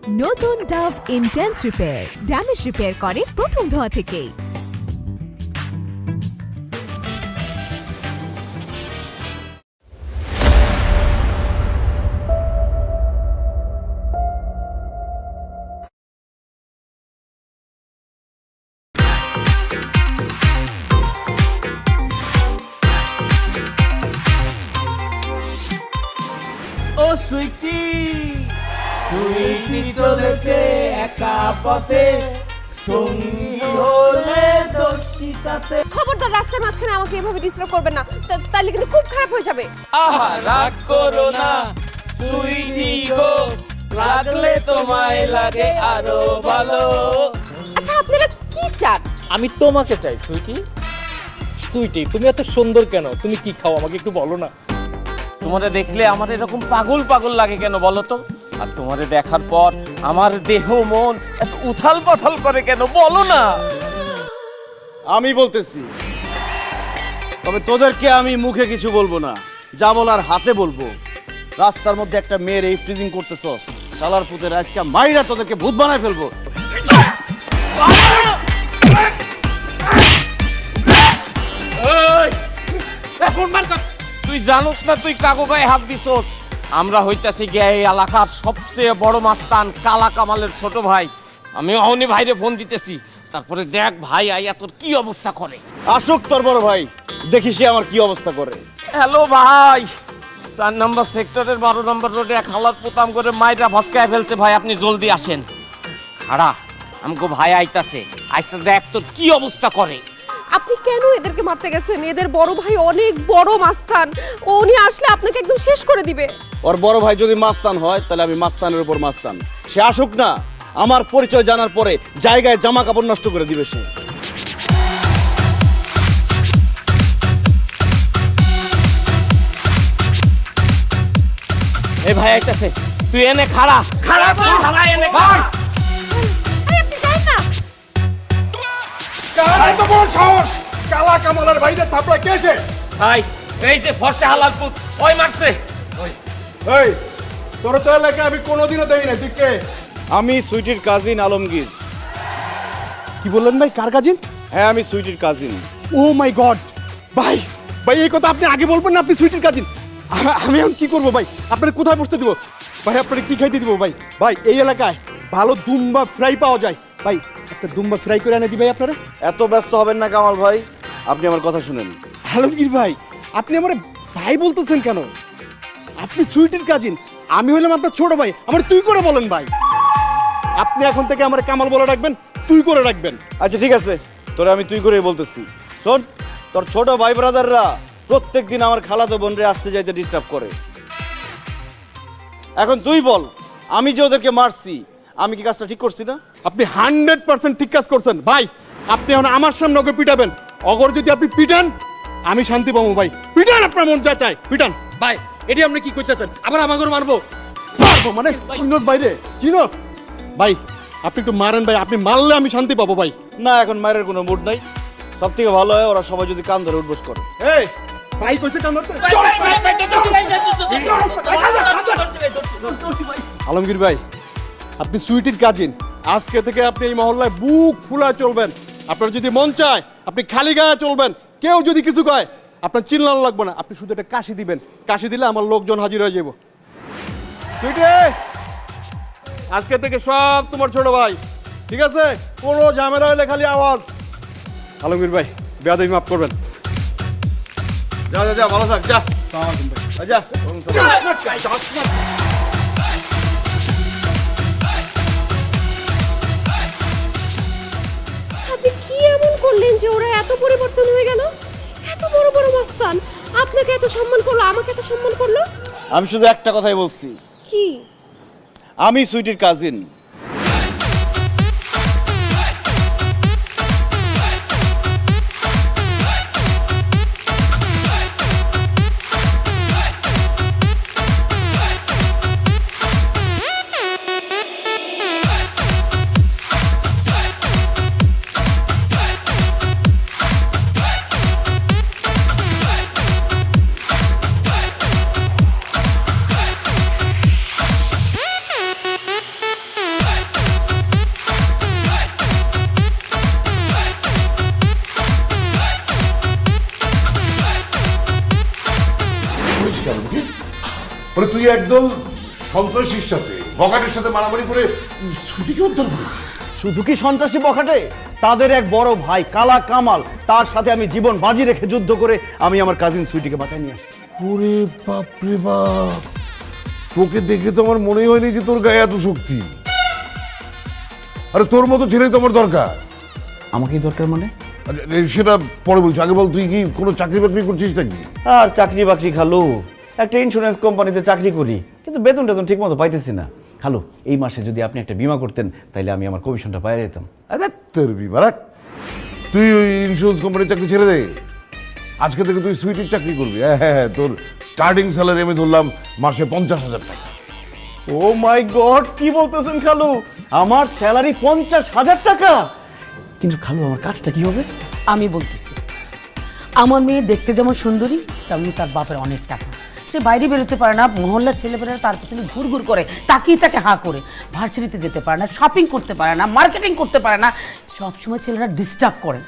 নতুন Dove intense repair damage repair করে প্রথম ধোয়া থেকেই। ও সুইটি সুইটি চলেছে একা পথে, সঙ্গী হলে দোষিতাতে। খবরদার রাস্তার মাঝখানে আমাকে এভাবে ডিস্টার্ব করবেন না, তাহলে কিন্তু খুব খারাপ হয়ে যাবে। আহা রাগ করো না সুইটি গো, লাগলে তোমায় লাগে আরো ভালো। আচ্ছা আপনারা কি চান? আমি তোমাকে চাই সুইটি। সুইটি তুমি এত সুন্দর কেন? তুমি কি খাও আমাকে একটু বলো না। তোমারে দেখলে আমার এরকম পাগল পাগল লাগে কেন বলো তো? আর তোমারে দেখার পর আমার দেহ মন এত উথাল পাথাল করে কেন বলো না? আমি বলতেছি, তবে তোদেরকে আমি মুখে কিছু বলবো না, যা বলার হাতে বলবো। রাস্তার মধ্যে একটা মেয়ের এই ফ্রিজিং করতেছস, শালার পুতের আজকে মাইরা তোদেরকে ভূত বানায় ফেলবো। তুই জানোস না তুই কাগো গায়ে হাত দিছস? আমরা হইতাছি গিয়ে এই এলাকার সবচেয়ে বড় মাস্তান কালা কামালের ছোট ভাই। আমি অহনি ভাইরে ফোন দিতেছি, তারপরে দেখ ভাই আইয়া তোর কি অবস্থা করে। আসুক তোর বড় ভাই, দেখি সে আমার কি অবস্থা করে। হ্যালো ভাই, 4 নম্বর সেক্টরের 12 নম্বর রোডে এক হালার পোতাম করে মাইরা ভস্কায় ফেলছে ভাই, আপনি জলদি আসেন। হারা আমগো ভাই আইতাছে, আইসা দেখ তোর কি অবস্থা করে। আপনি কেন এদেরকে মারতে গেছেন? এদের বড় ভাই অনেক বড় মাস্তান, উনি আসলে আপনাকে একদম শেষ করে দিবে। ওর বড় ভাই যদি মাস্তান হয় তাহলে আমি মাস্তানের উপর মাস্তান। সে আসুক না, আমার পরিচয় জানার পরে জায়গায় জামা কাপড় নষ্ট করে দিবে সে। এই ভাই আইতাছে, তুই এনে খাড়া খাড়া তুই খাড়া এনে খাড়া। আরে আপনি যান না। কার এত বড় সাহস? কালা কামালের বাইরে থাপড়া কে সে? ভাই এই যে ফর্সা হালাল পুত ওই মারছে। এই তোর তো এলাকায় আমি কোনোদিনও দেই না, তুই কে? আমি সুইটির কাজিন আলমগীর। কি বললেন ভাই, কার কাজিন? হ্যাঁ আমি সুইটির কাজিন। ও মাই গড ভাই, ভাই এই কথা আপনি আগে বলবেন না, আপনি সুইটির কাজিন। আমি এখন কি করবো ভাই? আপনার কোথায় বসতে দিব ভাই? আপনার কি খাইতে দিব ভাই? ভাই এই এলাকায় ভালো দুম্বা ফ্রাই পাওয়া যায় ভাই, একটা দুম্বা ফ্রাই করে এনে দি ভাই আপনারা। এত ব্যস্ত হবেন না কামাল ভাই, আপনি আমার কথা শুনেন। আলমগীর ভাই, আপনি আমার ভাই বলতেছেন কেন? আপনি সুইটির কাজিন, আমি হলাম আপনার ছোট ভাই, আমার তুই করে বলেন ভাই। আপনি এখন থেকে আমার কামাল বলে রাখবেন, তুই করে রাখবেন। আচ্ছা ঠিক আছে, তোরে আমি তুই করেই বলতেছি। শোন, তোর ছোট ভাই ব্রাদাররা প্রত্যেকদিন আমার খালাতো বোনরে আসতে যাইতে ডিস্টার্ব করে। এখন তুই বল, আমি যে ওদেরকে মারছি, আমি কি কাজটা ঠিক করছি না? আপনি 100% ঠিক কাজ করছেন ভাই। আপনি এখন আমার সামনে ওকে পিটাবেন, অগর যদি আপনি পিটান আমি শান্তি পাবো ভাই। পিটান, আপনার মন যা চায় পিটান। ভাই এটি আপনি কি করতেছেন? আবার আমাকে মারবো? মারবো মানে চিনস বাইরে চিনস ভাই, আপনি একটু মারেন ভাই, আপনি মারলে আমি শান্তি পাবো ভাই। না, এখন মায়ের কোনো মুড নাই। সব থেকে ভালো হয় ওরা সবাই যদি কান ধরে উঠবস করে। এই ভাই কইছে কান ধরতে। আলমগীর ভাই, আপনি সুইটির কাজিন, আজকে থেকে আপনি এই মহল্লায় বুক ফুলা চলবেন। আপনার যদি মন চায় আপনি খালি গায়ে চলবেন, কেউ যদি কিছু কয় আপনার চিল্লানো লাগবে না, আপনি শুধু একটা কাশি দিবেন, কাশি দিলে আমার লোকজন হাজির হয়ে যাব। সুইটি, আজকে থেকে সব তোমার ছোট ভাই, ঠিক আছে? কোনো ঝামেলা হলে খালি আওয়াজ। আলমগীর ভাই বেয়াদবি মাফ করবেন। যা যা যা, ভালো থাক, যা যা। আপনি কি এমন করলেন যে ওরা এত পরিবর্তন হয়ে গেল? এত বড় বড় মাস্তান আপনাকে এত সম্মান করলো, আমাকে এত সম্মান করলো। আমি শুধু একটা কথাই বলছি, কি? আমি সুইটির কাজিন। কেন কি? মানে তুই একদম সন্ত্রাসীর সাথে বখাটের সাথে মারামারি করে ছুটিকে উদ্ধার করবি? শুধু কি সন্ত্রাসী বখাটে, তাদের এক বড় ভাই কালা কামাল, তার সাথে আমি জীবন বাজি রেখে যুদ্ধ করে আমি আমার কাজিন সুইটিকে বাঁচায় নিয়ে আসছি। ওরে বাপরে বাপ, তোকে দেখে তো আমার মনেই হয়নি যে তোর গায়ে এত শক্তি। আরে তোর মতো ছেলেই তো আমার দরকার। আমাকেই দরকার মানে? সেটা পরে বলছি, আগে বল তুই কি কোনো চাকরি বাকরি করছিস নাকি? আর চাকরি বাকরি খালু, একটা ইন্স্যুরেন্স কোম্পানিতে চাকরি করি, কিন্তু বেতন টেতন ঠিক মতো পাইতেছি না। খালু, এই মাসে যদি আপনি একটা বীমা করতেন তাহলে আমি আমার কমিশনটা পাই যেতাম। আরে তোর বিবারাক, তুই ওই ইন্স্যুরেন্স কোম্পানির চাকরি ছেড়ে দে। আজকে থেকে তুই সুইটির চাকরি করবি। হ্যাঁ, তোর স্টার্টিং স্যালারি আমি ধরলাম মাসে 50,000 টাকা। ও মাই গড, কি বলতেছেন খালু? আমার স্যালারি 50,000 টাকা? কিন্তু খালু, আমার কাজটা কি হবে? আমি বলতেছি, আমার মেয়ে দেখতে যেমন সুন্দরী তেমনি তার বাপের অনেক টাকা। সে বাইরে বেরোতে পারে না, মহল্লার ছেলেপেলেরা তার পিছনে ঘুরঘুর করে, তাকিয়ে তাকে হাঁ করে। ভার্সিটিতে যেতে পারে না, শপিং করতে পারে না, মার্কেটিং করতে পারে না, সবসময় ছেলেরা ডিস্টার্ব করে।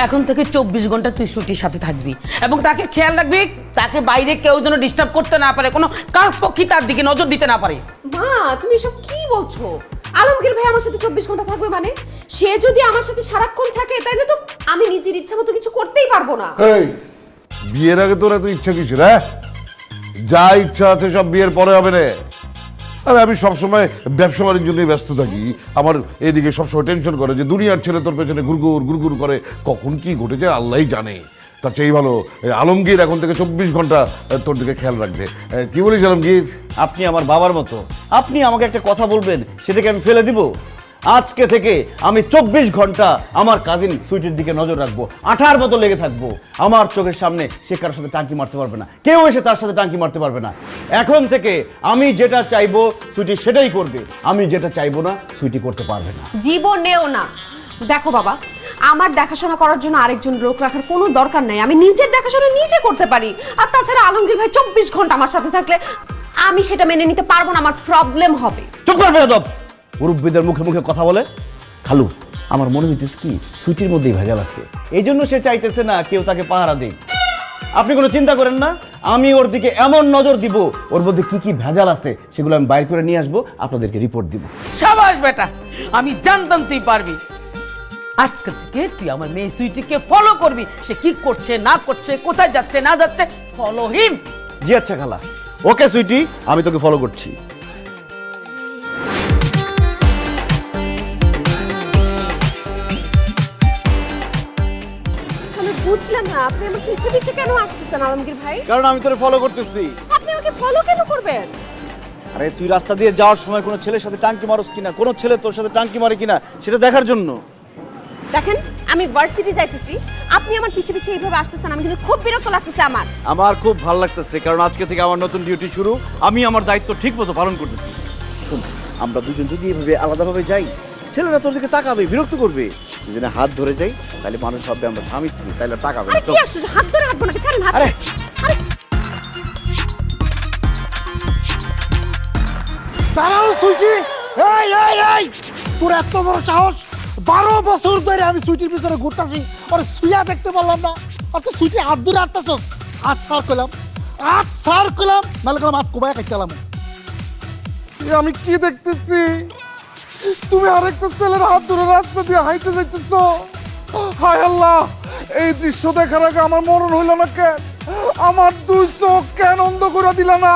এখন থেকে 24 ঘন্টা তুই ছুটির সাথে থাকবি এবং তাকে খেয়াল রাখবি, তাকে বাইরে কেউ যেন ডিস্টার্ব করতে না পারে, কোনো কাকপক্ষী তার দিকে নজর দিতে না পারে। মা, তুমি এসব কি বলছো? আলমগীর ভাই আমার সাথে 24 ঘন্টা থাকবে মানে? সে যদি আমার সাথে সারাক্ষণ থাকে তাইলে তো আমি নিজের ইচ্ছা মতো কিছু করতেই পারবো না। এই, বিয়ের আগে তোর এত ইচ্ছা কিসের? হ্যাঁ, যা ইচ্ছা আছে সব বিয়ের পরে হবে না। আরে আমি সবসময় ব্যবসা বাণিজ্য নিয়ে ব্যস্ত থাকি, আমার এদিকে সবসময় টেনশন করে যে দুনিয়ার ছেলে তোর পেছনে গুড়গুড় করে, কখন কি ঘটেছে আল্লাহই জানে। তার চেয়ে ভালো আলমগীর এখন থেকে 24 ঘন্টা তোর দিকে খেয়াল রাখবে। কি বলিস আলমগীর? আপনি আমার বাবার মতো, আপনি আমাকে একটা কথা বলবেন সেটাকে আমি ফেলে দিব? আজকে থেকে আমি 24 ঘন্টা আমার কাজিন সুইটির দিকে নজর রাখবো, আঠার মতো লেগে থাকবো। আমার চোখের সামনে সে কারোর সাথে টাঙ্কি মারতে পারবে না, কেউ এসে তার সাথে টাঙ্কি মারতে পারবে না। এখন থেকে আমি যেটা চাইবো সুইটি সেটাই করবে, আমি যেটা চাইবো না সুইটি করতে পারবে না। জীবনেও না। দেখো বাবা, আমার দেখাশোনা করার জন্য আরেকজন লোক রাখার কোনো দরকার নাই, আমি নিজের দেখাশোনা নিজে করতে পারি। আর তাছাড়া আলমগীর ভাই 24 ঘন্টা আমার সাথে থাকলে আমি সেটা মেনে নিতে পারবো না, আমার প্রবলেম হবে। চুপ করবে বেয়াদব, মুরব্বীদের মুখে মুখে কথা বলে। খালু, আমার মনে হইতেছে কি সুইটির মধ্যেই ভেজাল আছে, এই জন্য সে চাইতেছে না কেউ তাকে পাহারা দেয়। আপনি কোনো চিন্তা করেন না, আমি ওর দিকে এমন নজর দিব, ওর মধ্যে কি কি ভেজাল আছে সেগুলো আমি বাইর করে নিয়ে আসবো, আপনাদেরকে রিপোর্ট দিব। সাবাস বেটা, আমি জানতাম তুই পারবি। আজকে থেকে তুই আমার মেয়ে সুইটিকে ফলো করবি, সে কি করছে না করছে, কোথায় যাচ্ছে না যাচ্ছে, ফলো হিম। জি আচ্ছা খালা, ওকে সুইটি, আমি তোকে ফলো করছি। আমি বুঝলাম না, আপনি আমার পিছে পিছে কেন আসতেছেন আলমগীর ভাই? কারণ আমি তোরে ফলো করতেছি। আপনি আমাকে ফলো কেন করবেন? আরে তুই রাস্তা দিয়ে যাওয়ার সময় কোনো ছেলের সাথে টাঙ্কি মারস কিনা, কোনো ছেলে তোর সাথে টাঙ্কি মারে কিনা সেটা দেখার জন্য। দেখেন, আমি ভার্সিটি যাইতেছি, আপনি আমার পিছে পিছে এইভাবে আসতেছেন, আমি কিন্তু খুব বিরক্ত লাগতেছে। আমার খুব ভালো লাগতেছে, কারণ আজকে থেকে আমার নতুন ডিউটি শুরু, আমি আমার দায়িত্ব ঠিক মতো পালন করতেছি। শোন, আমরা দুজন যদি এভাবে আলাদাভাবে যাই, ছেলেরা তোর দিকে তাকাবে, বিরক্ত করবে। দুজনে হাত ধরে যাই, তাহলে মানুষ ভাববে আমরা স্বামী স্ত্রী, তাহলে তাকাবে না। আরে কি আসছে, হাত ধরে হাঁটবো নাকি? ছাড়েন হাত। আরে আরে দাঁড়াও সুইটি, এই এই এই, তোর এত বড় সাহস! 12 বছর ধরে আমি সুইটির ভিতরে ঘুরতাছি, আরে সুইয়া দেখতে পারলাম না, আর তো সুইটি হাত ধরে হাঁটতাছস। আজ সার করলাম, নাহলে করলাম আজ কোবায় খাইছিলাম। আমি কি দেখতেছি? তুমি আরেকটা ছেলের হাত ধরে রাস্তা দিয়ে হাইটে যাইতেছো। হায় আল্লাহ, এই দৃশ্য দেখার আগে আমার মরণ হইল না কেন? আমার দুই চোখ কেন অন্ধ করে দিলা না?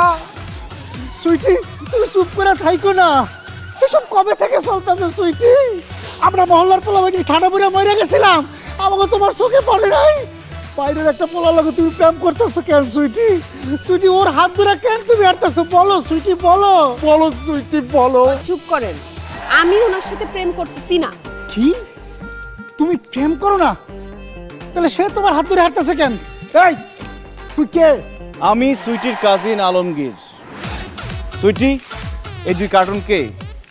সুইটি, তুমি চুপ করে থাইকো না, এসব কবে থেকে চলতেছে সুইটি? আমরা মহল্লার পোলাবাইটি ঠান্ডা পড়ে মরে গেছিলাম, আমাকে তোমার চোখে পড়ে নাই? বাইরের একটা পোলার লগে তুমি প্রেম করতেছো কেন সুইটি? সুইটি, ওর হাত ধরে কেন তুমি হাঁটতেছো? বলো সুইটি, বলো বলো সুইটি, বলো। চুপ করেন, আমি ওনার সাথে প্রেম করতেছি না। কি? তুমি প্রেম করো না? তাহলে সে তোমার হাত ধরে হাঁটতেছে কেন? এই, তুই কে? আমি সুইটির কাজিন আলমগীর। সুইটি, এই দুই কার্টুন কে?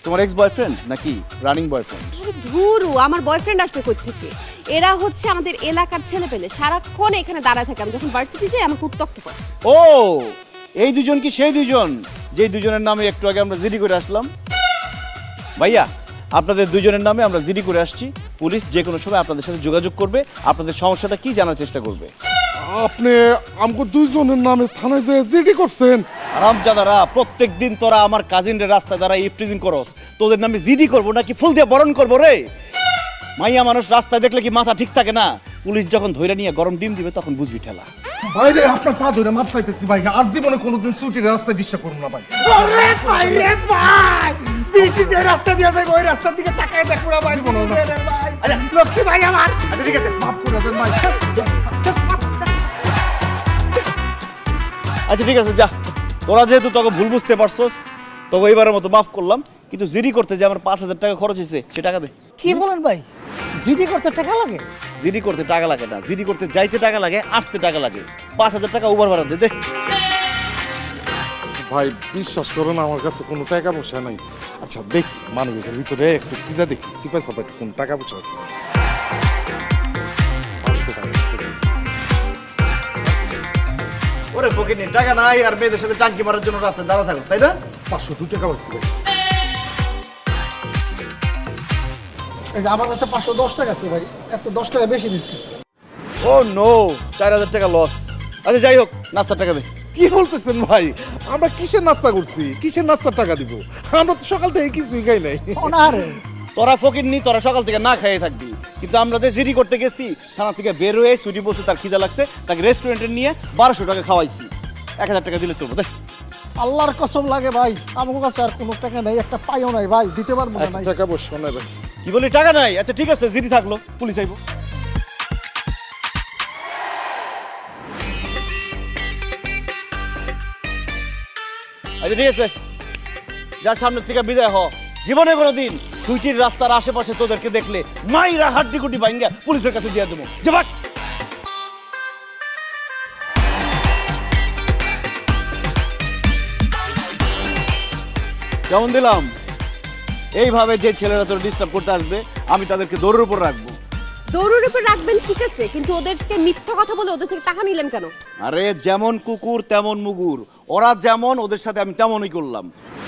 তোমার এক্স বয়ফ্রেন্ড নাকি রানিং বয়ফ্রেন্ড? ধুরু, আমার বয়ফ্রেন্ড আসবে কই থেকে? এরা হচ্ছে আমাদের এলাকার ছেলে পেলে, সারাক্ষণ এখানে দাঁড়ায় থাকে, আমি যখন ভার্সিটি যাই আমাকে উত্তক্ত করে। ও, এই দুজন কি সেই দুজন যে দুজনের নামে একটু আগে আমরা জিডি করে আসলাম? ভাইয়া, আপনাদের দুজনের নামে আমরা জিডি করে আসছি। পুলিশ যে কোনো সময় আপনাদের সাথে যোগাযোগ করবে, আপনাদের সমস্যাটা কি জানার চেষ্টা করবে। আপনি আমাকে দুইজনের নামে থানায় যে জিডি করছেন। আরামজাদারা, প্রত্যেক দিন তোরা আমার কাজিনদের রাস্তায় দ্বারা ইফটিজিং করস, তোদের নামে জিডি করবো নাকি ফুল দিয়ে বরণ করবো রে? মাইয়া মানুষ রাস্তায় দেখলে কি মাথা ঠিক থাকে না? পুলিশ যখন ধইরা নিয়ে গরম ডিম দিবে তখন বুঝবি ঠেলা। ভাইরে আপনার পা ধরে মাপ চাইতেছি ভাই, আর জীবনে কোনোদিন ছুটির রাস্তায় বিশ্বাস করবো না ভাই। ওরে ভাই রে ভাই, বিটি যে রাস্তা দিয়ে যায় ওই রাস্তার দিকে তাকায় দেখ পুরা ভাই বলো না ভাই। লক্ষ্মী ভাই আমার, আচ্ছা ঠিক আছে, মাফ করে দেন ভাই। আচ্ছা ঠিক আছে, যা। তোরা যেহেতু তোকে ভুল বুঝতে পারছস, তোকে এইবারের মতো মাফ করলাম, কিন্তু জিডি করতে যে আমার 5,000 টাকা খরচ হয়েছে সে টাকা দে। কি বলেন ভাই, জিডি করতে টাকা লাগে? জিডি করতে টাকা লাগে না, জিডি করতে যাইতে টাকা লাগে, আসতে টাকা লাগে। 5,000 টাকা উবার ভাড়া দে দে। ভাই বিশ্বাস করুন আমার কাছে কোনো টাকা পয়সা নাই। আচ্ছা দেখ মানবিকের ভিতরে একটু খুঁজা দেখি সিপাই সাপাই কোন টাকা পয়সা আছে। 500 টাকা আছে। ওরে ফকিনি, টাকা নাই আর মেয়েদের সাথে টাঙ্কি মারার জন্য রাস্তায় দাঁড়া থাকস, তাই না? 502 টাকা আছে ভাই। এই যে আমার কাছে 510 টাকা আছে ভাই, এত 10 টাকা বেশি দিছি। ও নো, 4,000 টাকা লস। আচ্ছা যাই হোক, নাস্তার টাকা দে। কি বলতেছেন ভাই, আমরা কিসের নাস্তা করছি, কিসের নাস্তার টাকা দিব? আমরা তো সকাল থেকে কিছুই খাই নাই। ওনারে তোরা ফকিরনি, তোরা সকাল থেকে না খেয়ে থাকবি, কিন্তু আমরা যে জিডি করতে গেছি থানা থেকে বের হয়ে ছুটি বসে তার খিদা লাগছে, তাকে রেস্টুরেন্টে নিয়ে 1200 টাকা খাওয়াইছি। 1000 টাকা দিলে চলবো, দেখ। আল্লাহর কসম লাগে ভাই, আমার কাছে আর কোনো টাকা নাই, একটা পাইও নাই ভাই, দিতে পারবো না। 1 টাকা পয়সা নাই ভাই। কি বলি টাকা নাই? আচ্ছা ঠিক আছে, জিডি থাকলো, পুলিশ আইবো। আচ্ছা ঠিক আছে, যার সামনে থেকে বিদায় হ। জীবনে কোনোদিন সুইটির রাস্তার আশেপাশে তোদেরকে দেখলে মাইরা হাড্ডি কুটি ভাঙ্গা পুলিশের কাছে দিয়ে দেবো। যে ভাগ। কেমন দিলাম? এইভাবে যে ছেলেরা তোর ডিস্টার্ব করতে আসবে আমি তাদেরকে দৌড়ের উপর রাখবো। দৌড়ের উপর রাখবেন ঠিক আছে, কিন্তু ওদেরকে মিথ্যা কথা বলে ওদের থেকে টাকা নিলেন কেন? আরে যেমন কুকুর তেমন মুগুর, ওরা যেমন ওদের সাথে আমি তেমনই করলাম।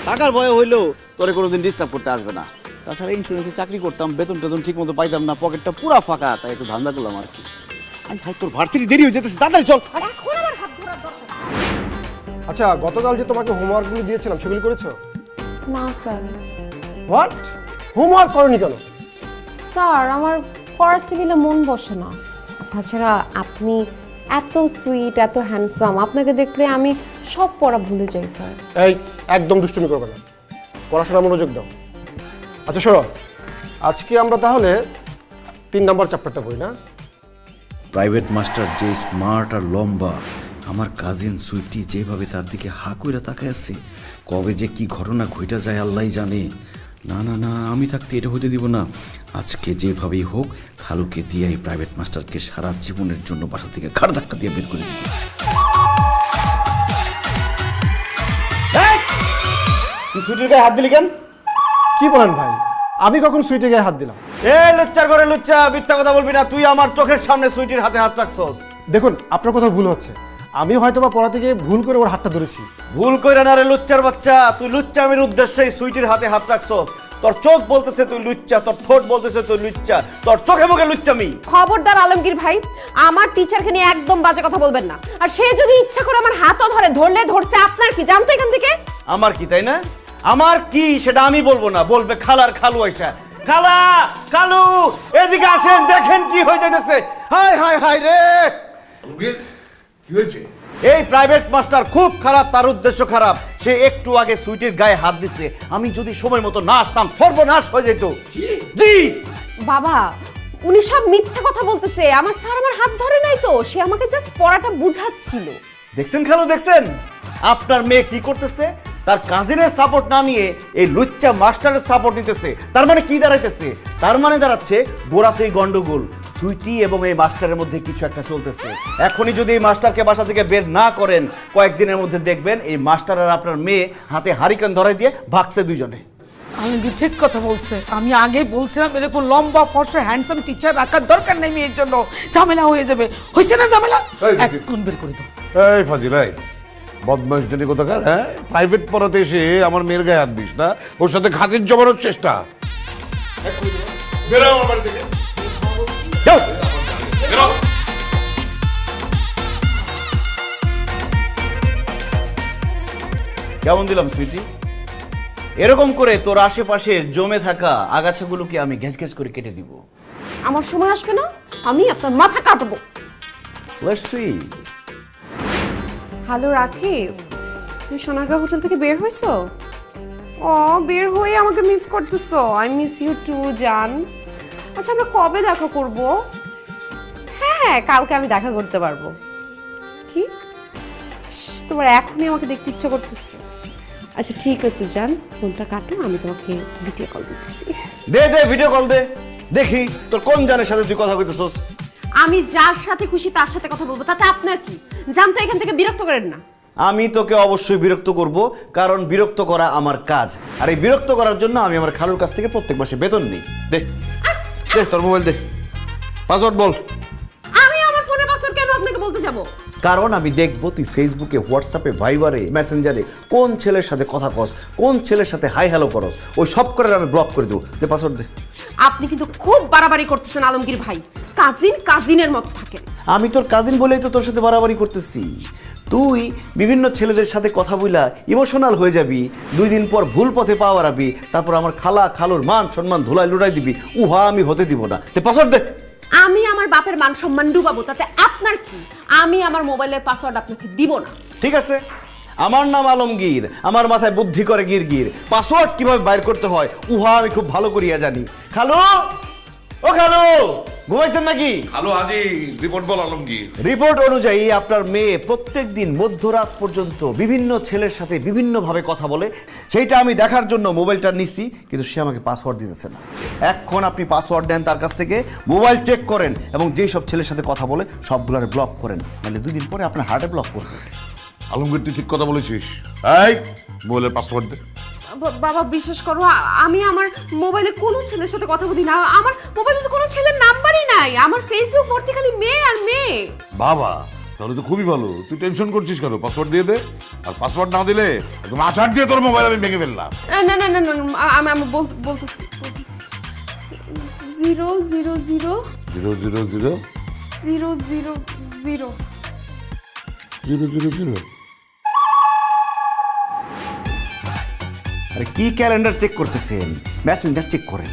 টাকার ভয় হইলেও তোরে কোনোদিন ডিস্টার্ব করতে আসবে না। তাছাড়া ইন্স্যুরেন্সে চাকরি করতাম, বেতন টেতন ঠিক মতো পাইতাম না, পকেটটা পুরা ফাঁকা, তাই একটু ধান্দা করলাম আর কি। আরে ভাই তোর ভার্সিটি দেরি হয়ে যেতেছে, তাড়াতাড়ি চল। আচ্ছা গতকাল যে তোমাকে হোমওয়ার্কগুলো দিয়েছিলাম সেগুলো করেছো? না স্যার। হোয়াট? হোমওয়ার্ক করনি কেন? স্যার আমার পড়ার টেবিলে মন বসে না। তাছাড়া আপনি এত সুইট, এত হ্যান্ডসাম, আপনাকে দেখলে আমি সব পড়া ভুলে যাই স্যার। এই একদম দুষ্টুমি করবে না, পড়াশোনা মনোযোগ দাও। আচ্ছা শোনো, আজকে আমরা তাহলে 3 নম্বর চ্যাপ্টারটা পড়ি না? প্রাইভেট মাস্টার যে স্মার্ট আর লম্বা, আমার কাজিন সুইটি যেভাবে তার দিকে হা কইরা তাকায় আছে, কবে যে কি ঘটনা ঘইটা যায় আল্লাহই জানে। না না না, আমি থাকতে এটা হতে দিব না। আজকে যেভাবেই হোক খালুকে দিয়ে এই প্রাইভেট মাস্টারকে সারা জীবনের জন্য বাসা থেকে ঘাড় ধাক্কা দিয়ে বের করে দিব। তুই ছুটির গায়ে হাত দিলি কেন? কি বলেন ভাই, আমি কখন সুইটে গায়ে হাত দিলাম? এ লুচ্চার করে লুচ্চা, মিথ্যা কথা বলবি না। তুই আমার চোখের সামনে সুইটির হাতে হাত রাখছস। দেখুন আপনার কথা ভুল হচ্ছে, আমি হয়তো বা পড়া থেকে ভুল করে ওর হাতটা ধরেছি। ভুল কইরা না রে লুচ্চার বাচ্চা, তুই লুচ্চামির উদ্দেশ্যেই সুইটির হাতে হাত রাখছস। তোর চোখ বলতেছে তুই লুচ্চা, তোর ঠোঁট বলতেছে তুই লুচ্চা, তোর চোখে মুখে লুচ্চামি। খবরদার আলমগীর ভাই, আমার টিচারকে নিয়ে একদম বাজে কথা বলবেন না। আর সে যদি ইচ্ছা করে আমার হাতও ধরলে ধরছে, আপনার কি জানতো এখান থেকে? আমার কি, তাই না? আমার কি সেটা আমি বলবো না, বলবে খালার খালু আইসা। খালা, খালু এদিকে আসেন, দেখেন কি হয়ে যাইতেছে। হাই হাই হাই রে, কি হয়েছে? এই প্রাইভেট মাস্টার খুব খারাপ, তার উদ্দেশ্য খারাপ। সে একটু আগে সুইটির গায়ে হাত দিছে, আমি যদি সময় মতো না আসতাম সর্বনাশ হয়ে যেত। জি বাবা, উনি সব মিথ্যা কথা বলতেছে। আমার স্যার আমার হাত ধরে নাই তো, সে আমাকে জাস্ট পড়াটা বুঝাচ্ছিল। দেখছেন খালু, দেখছেন আপনার মেয়ে কি করতেছে? তার কাজিনের সাপোর্ট না নিয়ে এই লুচ্চা মাস্টারের সাপোর্ট নিতেছে। তার মানে কি দাঁড়াইতেছে? তার মানে দাঁড়াচ্ছে গোড়াতেই গন্ডগোল। সুইটি এবং এই মাস্টারের মধ্যে কিছু একটা চলতেছে। এখনই যদি এই মাস্টারকে বাসা থেকে বের না করেন, কয়েকদিনের মধ্যে দেখবেন এই মাস্টার আর আপনার মেয়ে হাতে হারিকেন ধরাই দিয়ে ভাগছে দুইজনে। আলমগীর ঠিক কথা বলছে। আমি আগে বলছিলাম এরকম লম্বা ফর্সা হ্যান্ডসাম টিচার রাখার দরকার নেই মেয়ের জন্য, ঝামেলা হয়ে যাবে। হয়েছে না ঝামেলা? এখন বের করে দাও। এই ফাজিল, এই বদমাইশ জানি কোথাকার, হ্যাঁ? প্রাইভেট পড়াতে এসে আমার মেয়ের গায়ে হাত দিস না, ওর সাথে খাতির জমানোর চেষ্টা। বেরো আমার বাড়ি থেকে, যাও। কেমন দিলাম সুইটি? এরকম করে তোর আশেপাশে জমে থাকা আগাছাগুলোকে আমি ঘ্যাচ ঘ্যাচ করে কেটে দিব। আমার সময় আসবে না, আমি আপনার মাথা কাটবো। Let's see. হ্যালো রাকিব, তুমি সোনারগাঁও হোটেল থেকে বের হইছো? ও, বের হয়ে আমাকে মিস করতেছো? আই মিস ইউ টু জান। আচ্ছা, আমরা কবে দেখা করব? হ্যাঁ, কালকে আমি দেখা করতে পারবো। কি তোমার এখনই আমাকে দেখতে ইচ্ছা করতেছে? আচ্ছা ঠিক আছে জান, ফোনটা কাটো, আমি তোমাকে ভিডিও কল দিচ্ছি। দে দে ভিডিও কল দে, দেখি তোর কোন জানের সাথে তুই কথা কইতেছস। আমি যার সাথে খুশি তার সাথে কথা বলবো, তাতে আপনার কি? জান তো এখান থেকে বিরক্ত করেন না। আমি তোকে অবশ্যই বিরক্ত করব, কারণ বিরক্ত করা আমার কাজ। আর এই বিরক্ত করার জন্য আমি আমার খালুর কাছ থেকে প্রত্যেক মাসে বেতন নিই। দে দে তোর মোবাইল দে, পাসওয়ার্ড বল। আমি আমার ফোনের পাসওয়ার্ড কেন আপনাকে বলতে যাব? কারণ আমি দেখবো তুই ফেসবুকে, হোয়াটসঅ্যাপে, ভাইবারে, মেসেঞ্জারে কোন ছেলের সাথে কথা কস, কোন ছেলের সাথে হাই হ্যালো করস, ওই সব করে আমি ব্লক করে দেবো। দে পাসওয়ার্ড দে। আপনি কিন্তু খুব বাড়াবাড়ি করতেছেন আলমগীর ভাই। কাজিনের মতো থাকেন। আমি তোর কাজিন বলেই তো তোর সাথে বাড়াবাড়ি করতেছি। তুই বিভিন্ন ছেলেদের সাথে কথা বইলা ইমোশনাল হয়ে যাবি, 2 দিন পর ভুল পথে পা বাড়াবি, তারপর আমার খালুর মান সম্মান ধুলাই লুটাই দিবি। উহা আমি হতে দিব না। তে পাসওয়ার্ড দে। আমি আমার বাপের মান সম্মান ডুবাবো, তাতে আপনার কি? আমি আমার মোবাইলের পাসওয়ার্ড আপনাকে দিব না। ঠিক আছে, আমার নাম আলমগীর, আমার মাথায় বুদ্ধি করে গিরগির। পাসওয়ার্ড কিভাবে বাইর করতে হয় উহা আমি খুব ভালো করিয়া জানি। খালু, ও খালু, ঘুমাইছেন নাকি? হ্যালো হাজি, রিপোর্ট বল আলমগীর। রিপোর্ট অনুযায়ী আপনার মেয়ে প্রত্যেকদিন মধ্যরাত পর্যন্ত বিভিন্ন ছেলের সাথে বিভিন্নভাবে কথা বলে। সেইটা আমি দেখার জন্য মোবাইলটা নিচ্ছি, কিন্তু সে আমাকে পাসওয়ার্ড দিতেছে না। এখন আপনি পাসওয়ার্ড নেন তার কাছ থেকে, মোবাইল চেক করেন এবং যেই সব ছেলের সাথে কথা বলে সবগুলোর ব্লক করেন, নাহলে 2 দিন পরে আপনার হার্টে ব্লক করবে। আলমগীর তুই ঠিক কথা বলেছিস। এই মোবাইলের পাসওয়ার্ড দে। বাবা বিশ্বাস করো, আমি আমার মোবাইলে কোনো ছেলের সাথে কথা বলি না। আমার মোবাইলে তো কোনো ছেলের নাম্বারই নাই। আমার ফেসবুক ভর্তি খালি মেয়ে আর মেয়ে। বাবা, তাহলে তো খুবই ভালো। তুই টেনশন করছিস কেন? পাসওয়ার্ড দিয়ে দে। আর পাসওয়ার্ড না দিলে একদম আছাড় দিয়ে তোর মোবাইল আমি ভেঙে ফেললাম। না না না না, আমি বলতেছি 0 0 0 0 0 0 0 0 0 0 0 0। আরে কি ক্যালেন্ডার চেক করতেছেন? মেসেঞ্জার চেক করেন।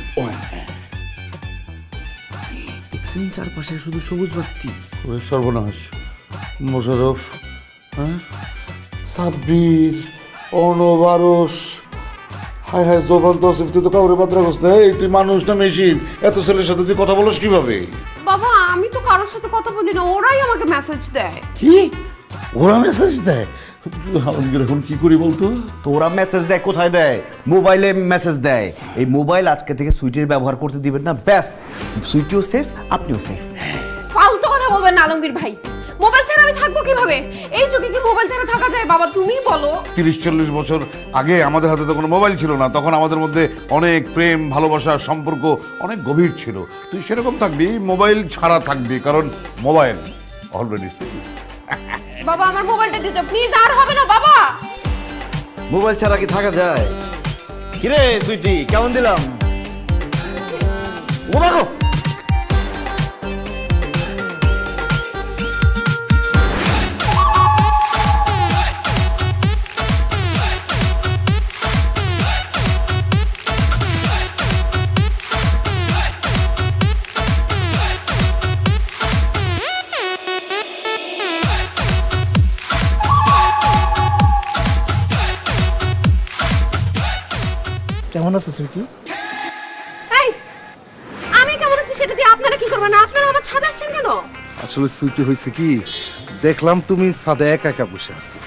দেখছেন চারপাশে শুধু সবুজ বাতি। ওরে সর্বনাশ, মোশাররফ, সাব্বির, অর্ণবারস, হায় হায় জোবান তসিফ, তুই তো কাউরে বাদ রাখস না। এই তুই মানুষ না মেশিন? এত ছেলের সাথে তুই কথা বলস কিভাবে? বাবা, আমি তো কারোর সাথে কথা বলি না, ওরাই আমাকে মেসেজ দেয়। কি? ওরা মেসেজ দেয়? আলমগীর এখন কি করি বলতো? তোরা মেসেজ দেয় কোথায় দেয়? মোবাইলে মেসেজ দেয়। এই মোবাইল আজকে থেকে সুইটির ব্যবহার করতে দিবেন না, ব্যাস। সুইটিও সেফ, আপনিও সেফ। ফালতু কথা বলবেন না আলমগীর ভাই। মোবাইল ছাড়া আমি থাকবো কিভাবে? এই যুগে কি মোবাইল ছাড়া থাকা যায়? বাবা তুমিই বলো। 30-40 বছর আগে আমাদের হাতে তো কোনো মোবাইল ছিল না। তখন আমাদের মধ্যে অনেক প্রেম, ভালোবাসা, সম্পর্ক অনেক গভীর ছিল। তুই সেরকম থাকবি, মোবাইল ছাড়া থাকবি, কারণ মোবাইল অলরেডি সেফ। বাবা আমার মোবাইলটা দিয়ে যাও প্লিজ, আর হবে না বাবা। মোবাইল ছাড়া কি থাকা যায়? কিরে সুইটি, কেমন দিলাম? ও বাগো, কেমন আছে সুইটি? এই, আমি কেমন আছি সেটা দিয়ে আপনারা কি করবেন? আপনারা আমার ছাদে আসছেন কেন? আসলে সুইটি হয়েছে কি, দেখলাম তুমি ছাদে একা একা বসে আছো,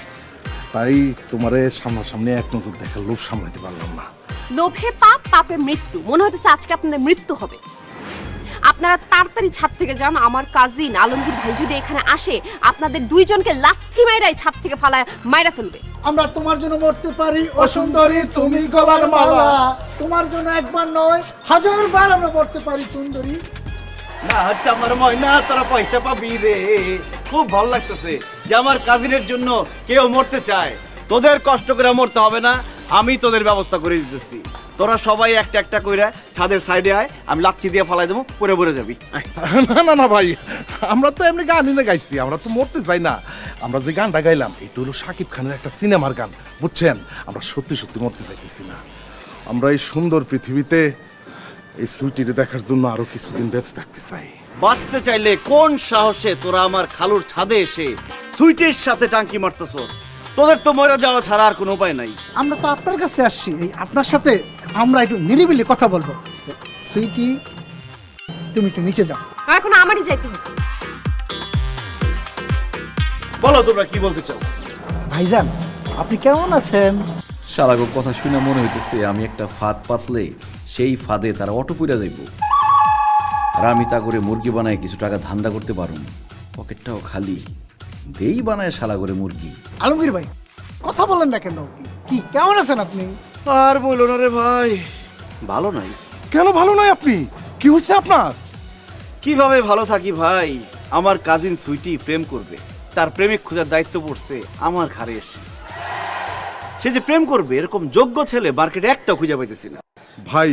তাই তোমারে সামনাসামনি এক নজর দেখার লোভ সামলাতে পারলাম না। লোভে পাপ, পাপে মৃত্যু। মনে হচ্ছে আজকে আপনাদের মৃত্যু হবে। আপনারা তাড়াতাড়ি ছাদ থেকে যান। আমার কাজিন আলমগীর ভাই যদি এখানে আসে, আপনাদের 2 জনকে লাথি মাইরাই ছাদ থেকে ফালায় মাইরা ফেলবে। আমরা তোমার জন্য মরতে পারি ও সুন্দরী, তুমি গলার মালা। তোমার জন্য একবার নয় 1000 বার আমরা মরতে পারি সুন্দরী। না আচ্ছা আমার ময়না, তোরা পয়সা পাবি রে। খুব ভালো লাগতেছে যে আমার কাজিনের জন্য কেউ মরতে চায়। তোদের কষ্ট করে মরতে হবে না, আমি তোদের ব্যবস্থা করে দিতেছি। তোরা সবাই একটা একটা কইরা ছাদের সাইডে আয়, আমি লাঠি দিয়ে ফালাই দেবো, পরে পরে যাবি। না না না ভাই, আমরা তো এমনি গান এনে গাইছি, আমরা তো মরতে চাই না। আমরা যে গানটা গাইলাম এটা হলো শাকিব খানের একটা সিনেমার গান, বুঝছেন? আমরা সত্যি সত্যি মরতে চাইতেছি না। আমরা এই সুন্দর পৃথিবীতে এই সুইটিরে দেখার জন্য আরো কিছুদিন বেঁচে থাকতে চাই। বাঁচতে চাইলে কোন সাহসে তোরা আমার খালুর ছাদে এসে সুইটের সাথে টাঙ্কি মারতেছস? তোদের তো মরে যাওয়া ছাড়া আর কোনো উপায় নাই। আমরা তো আপনার কাছে আসছি, এই আপনার সাথে আমরা একটু নিরিবিলি কথা বলবো। সুইটি, তুমি একটু নিচে যাও। এখন আমারই যাইতে হবে। বলো তোমরা কি বলতে চাও? ভাইজান, আপনি কেমন আছেন? শালাগোর কথা শুনে মনে হইতেছে আমি একটা ফাঁদ পাতলে সেই ফাঁদে তারা অটো পুইরা যাইব। আর আমি তা করে মুরগি বানায় কিছু টাকা ধান্দা করতে পারুম। পকেটটাও খালি, দেই বানায় শালা করে মুরগি। আলমগীর ভাই, কথা বলেন না কেন? কি কেমন আছেন আপনি? আর বলো না রে ভাই, ভালো নাই। কেন ভালো নয় আপনি? কি হয়েছে আপনার? কিভাবে ভালো থাকি ভাই? আমার কাজিন সুইটি প্রেম করবে, তার প্রেমিক খোঁজার দায়িত্ব পড়ছে আমার ঘাড়ে এসে। সে যে প্রেম করবে এরকম যোগ্য ছেলে মার্কেটে একটা খুঁজে পাইতেছি না। ভাই,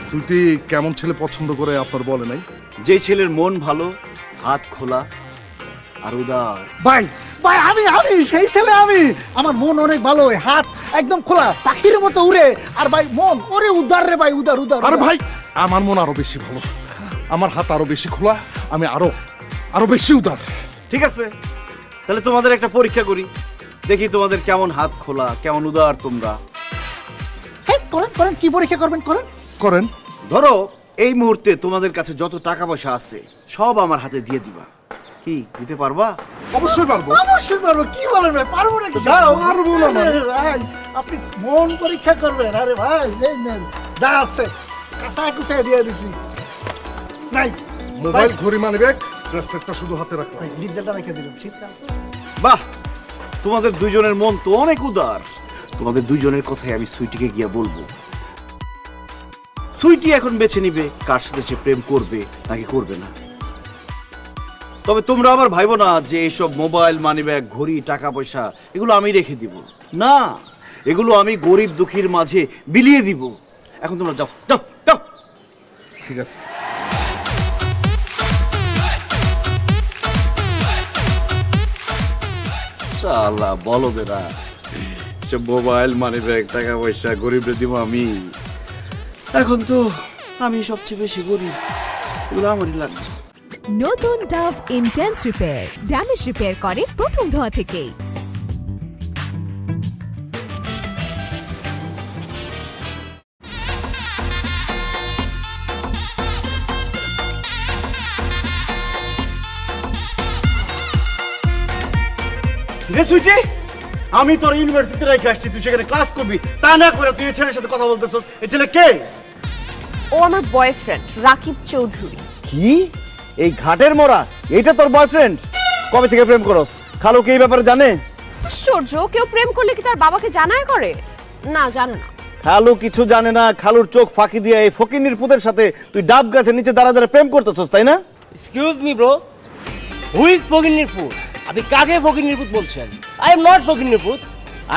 সুইটি কেমন ছেলে পছন্দ করে আপনার বলে নাই? যে ছেলের মন ভালো, হাত খোলা আর উদার। ভাই ভাই, আমি সেই ছেলে। আমার মন অনেক ভালো, হাত একদম খোলা, পাখির মতো উড়ে। আর ভাই মন ওরে উদার রে ভাই, উদার উদার। আরে ভাই, আমার মন আরো বেশি ভালো, আমার হাত আরো বেশি খোলা, আমি আরো বেশি উদার। ঠিক আছে, তাহলে তোমাদের একটা পরীক্ষা করি, দেখি তোমাদের কেমন হাত খোলা, কেমন উদার তোমরা। হ্যাঁ, করেন করেন, কি পরীক্ষা করবেন করেন করেন। ধরো এই মুহূর্তে তোমাদের কাছে যত টাকা পয়সা আছে সব আমার হাতে দিয়ে দিবা। কি দিতে পারবা? অবশ্যই পারবো। অবশ্যই পারবো। কি বলেন ভাই, পারবো নাকি? পারবো না মানে। আরে ভাই, আপনি মন পরীক্ষা করবেন? আরে ভাই, এই নেন যা আছে কাঁচা কুচায় দিয়ে দিছি। নাই মোবাইল, ঘড়ি, মানি ব্যাগ, ব্রেসলেটটা শুধু হাতে রাখলাম। ভাই, লিপজালটা রেখে দিলাম, শীতকাল। বাহ, তোমাদের দুইজনের মন তো অনেক উদার। তোমাদের দুইজনের কথাই আমি সুইটিকে গিয়া বলবো। সুইটি এখন বেছে নিবে কার সাথে সে প্রেম করবে নাকি করবে না। তবে তোমরা আবার ভাইবো না যে এইসব মোবাইল, মানিব্যাগ, ঘড়ি, টাকা পয়সা এগুলো আমি রেখে দিব না, এগুলো আমি গরিব দুঃখীর মাঝে বিলিয়ে দিব। এখন তোমরা যাও যাও যাও। ঠিক আছে। শালা বলদেরা, সে মোবাইল, মানিব্যাগ, টাকা পয়সা গরিবরে দিব আমি। এখন তো আমি সবচেয়ে বেশি গরিব, এগুলো আমারই লাগছে। নতুন Dove intense repair, damage repair করে প্রথম ধোয়া থেকেই। রে সুইটি, আমি তোর ইউনিভার্সিটিতে রেখে আসছি, তুই সেখানে ক্লাস করবি, তা না করে তুই এই ছেলের সাথে কথা বলতেছস। এই ছেলে কে? ও আমার বয়ফ্রেন্ড রাকিব চৌধুরী। কি? এই ঘাটের মোড়া এইটা তোর বয়ফ্রেন্ড? কবে থেকে প্রেম করস? খালু কি এই ব্যাপারে জানে? আশ্চর্য, কেউ প্রেম করলে কি তার বাবাকে জানায় করে? না, জানে না। খালু কিছু জানে না। খালুর চোখ ফাঁকি দিয়ে এই ফকিন্নির পুতের সাথে তুই ডাব গাছের নিচে দাঁড়া দাঁড়া প্রেম করতেছস, তাই না? Excuse me bro, who is Fakinnirpur? আপনি কাকে ফকিন্নিরপুর বলছেন? আই এম নট ফকিন্নিরপুর,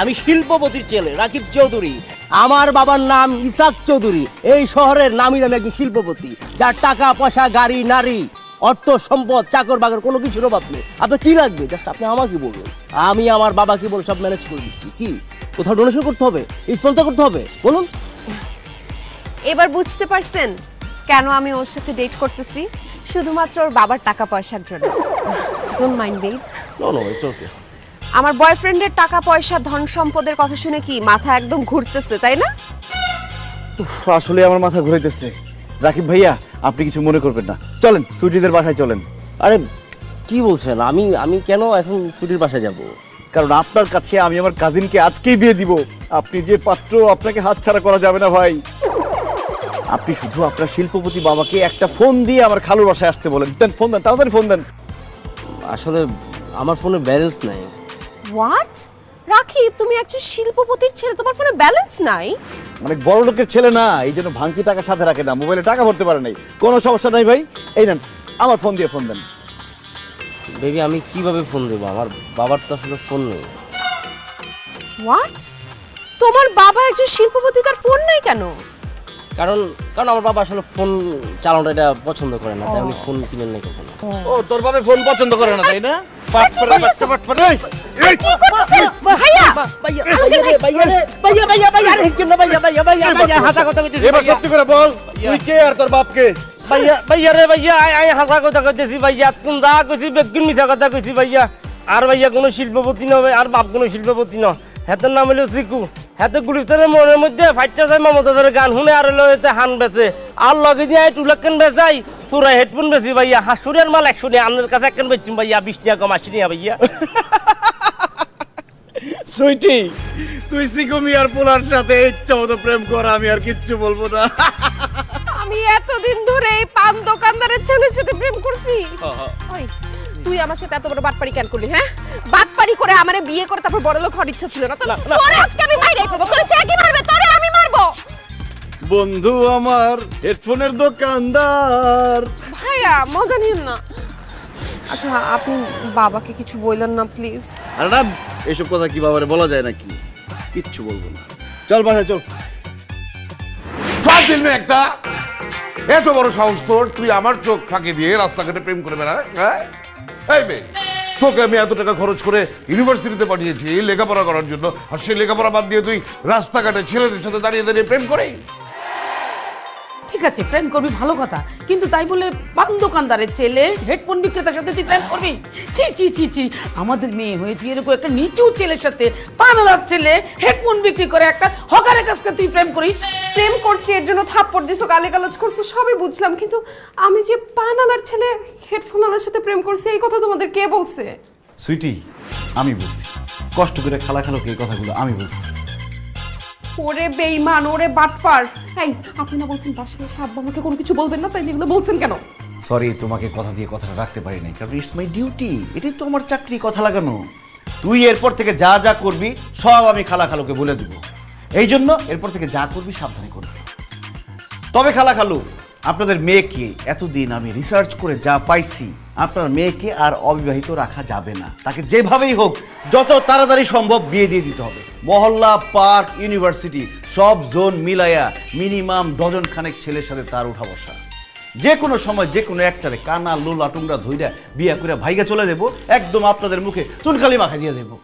আমি শিল্পপতির ছেলে রাকিব চৌধুরী। আমার বাবার নাম ইসাক চৌধুরী। এই শহরের নামই নামে একজন শিল্পপতি, যার টাকা পয়সা, গাড়ি, নারী, অর্থ সম্পদ, চাকর বাকর কোনো কিছুর অভাব নেই। আপনার কি লাগবে জাস্ট আপনি আমাকে বলুন, আমি আমার বাবাকে বলে সব ম্যানেজ করে দিচ্ছি। কি কোথাও ডোনেশন করতে হবে, স্পন্সর করতে হবে, বলুন। এবার বুঝতে পারছেন কেন আমি ওর সাথে ডেট করতেছি? শুধুমাত্র ওর বাবার টাকা পয়সার জন্য। Don't mind babe. No no, it's okay. আমার বয়ফ্রেন্ডের টাকা পয়সা, ধন সম্পদের কথা শুনে কি মাথা একদম ঘুরতেছে, তাই না? আসলে আমার মাথা ঘুরাইতেছে। রাকিব ভাইয়া, আপনি কিছু মনে করবেন না, চলেন সুইটিদের বাসায় চলেন। আরে কি বলছেন? আমি কেন এখন ছুটির বাসায় যাব? কারণ আপনার কাছে আমি আমার কাজিনকে আজকেই বিয়ে দিব। আপনি যে পাত্র, আপনাকে হাতছাড়া করা যাবে না ভাই। আপনি শুধু আপনার শিল্পপতি বাবাকে একটা ফোন দিয়ে আমার খালুর বাসায় আসতে বলেন। দেন, ফোন দেন, তাড়াতাড়ি ফোন দেন। আসলে আমার ফোনে ব্যালেন্স নাই। হোয়াট? রাকিব, তুমি একজন শিল্পপতির ছেলে, তোমার ফোনে ব্যালেন্স নাই? অনেক বড় লোকের ছেলে না, এই জন্য ভাঙতি টাকা সাথে রাখে না, মোবাইলে টাকা ভরতে পারে নাই। কোনো সমস্যা নাই ভাই, এই নেন আমার ফোন দিয়ে ফোন দেন। বেবি, আমি কিভাবে ফোন দেবো? আমার বাবার তো আসলে ফোন নেই। হোয়াট? তোমার বাবা একজন শিল্পপতি, তার ফোন নাই কেন? কারণ আমার বাবা আসলে ফোন চালানোটা এটা পছন্দ করে না, তাই আমি ফোন কিনে নেই কখনো। ও তোর বাবা ফোন পছন্দ করে না তাই না? এবার সত্যি করে বল, তুই কে আর তোর বাপকে? ভাইয়া রে ভাইয়া, আই হাসা কথা কইতেছি ভাইয়া, কোন দা কইছি বেগুন মিছা কথা কইছি ভাইয়া। আর ভাইয়া কোনো শিল্পপতি নয়, আর বাপ কোনো শিল্পপতি নয়। হেতের নাম হলো সিকু। হেতে গুলিস্তানের মনের মধ্যে ফাইটটা যায় মমতাজের গান শুনে আর হলো এতে হান বেচে। আর লগে দিয়ে টুলাক্কেন বেচাই, চোরাই হেডফোন বেচি ভাইয়া। হাসুরের মাল 100 নিয়ে আপনার কাছে একখান বেচছি ভাইয়া, 20 টাকা কম 80 নিয়ে ভাইয়া। সুইটি, তুই সিকু মিয়ার পোলার সাথে ইচ্ছা মতো প্রেম কর, আমি আর কিচ্ছু বলবো না। আমি এতদিন ধরে এই পান দোকানদারের ছেলের সাথে প্রেম করছি। ওই তুই আমার সাথে এত বড় বাটপাড়ি কেন করলি? হ্যাঁ, বাটপাড়ি করে আমারে বিয়ে করে তারপর বড় লোক হওয়ার ইচ্ছা ছিল না? তোরে আজকে আমি মাইরাই পাবো। তোরে সে কি মারবে? তোরে আমি মারবো। বন্ধু আমার হেডফোনের দোকানদার। ভাইয়া মজা নিন না। আচ্ছা আপনি বাবাকে কিছু বললেন না প্লিজ? আরে না, এসব কথা কি বাবারে বলা যায় নাকি? কিচ্ছু বলবো না। চল বাসায় চল। ফাজিল মেয়ে একটা, এত বড় সাহস তোর, তুই আমার চোখ ফাঁকি দিয়ে রাস্তাঘাটে প্রেম করে বেড়াস? হ্যাঁ, এই মেয়ে, তোকে আমি এত টাকা খরচ করে ইউনিভার্সিটিতে পাঠিয়েছি লেখাপড়া করার জন্য, আর সেই লেখাপড়া বাদ দিয়ে তুই রাস্তাঘাটে ছেলেদের সাথে দাঁড়িয়ে দাঁড়িয়ে প্রেম করে? ঠিক আছে, প্রেম করবি ভালো কথা, কিন্তু তাই বলে পান দোকানদারের ছেলে হেডফোন বিক্রেতার সাথে তুই প্রেম করবি? ছি ছি ছি ছি, আমাদের মেয়ে হয়ে তুই এরকম একটা নিচু ছেলের সাথে, পানালার ছেলে হেডফোন বিক্রি করে একটা হকারের কাছে তুই প্রেম করিস? প্রেম করছি এর জন্য থাপ্পড় দিছো, গালিগালাজ করছো, সবই বুঝলাম, কিন্তু আমি যে পানালার ছেলে হেডফোনওয়ালার সাথে প্রেম করছি এই কথা তোমাদের কে বলছে? সুইটি, আমি বলছি, কষ্ট করে খালা খালোকে এই কথাগুলো আমি বলছি। ওরে বেঈমান, ওরে বাটপার। এই আপনি না বলছেন বাসায় এসে আব্বা আমাকে কোনো কিছু বলবেন না, তাই এগুলো বলছেন কেন? সরি, তোমাকে কথা দিয়ে কথাটা রাখতে পারি নাই, কারণ ইটস মাই ডিউটি, এটাই তো আমার চাকরি, কথা লাগানো। তুই এরপর থেকে যা যা করবি সব আমি খালা খালুকে বলে দিব, এই জন্য এরপর থেকে যা করবি সাবধানে করবি। তবে খালা খালু, আপনাদের মেয়েকে এতদিন আমি রিসার্চ করে যা পাইছি, আপনার মেয়েকে আর অবিবাহিত রাখা যাবে না। তাকে যেভাবেই হোক যত তাড়াতাড়ি সম্ভব বিয়ে দিয়ে দিতে হবে। মহল্লা, পার্ক, ইউনিভার্সিটি সব জোন মিলাইয়া মিনিমাম ডজন খানেক ছেলের সাথে তার উঠা বসা। যে কোনো সময় যে কোনো একটারে কানা লোলা টুংরা ধইরা বিয়া করে ভাইগা চলে যাবো, একদম আপনাদের মুখে চুনকালি মাখা দিয়ে দেবো।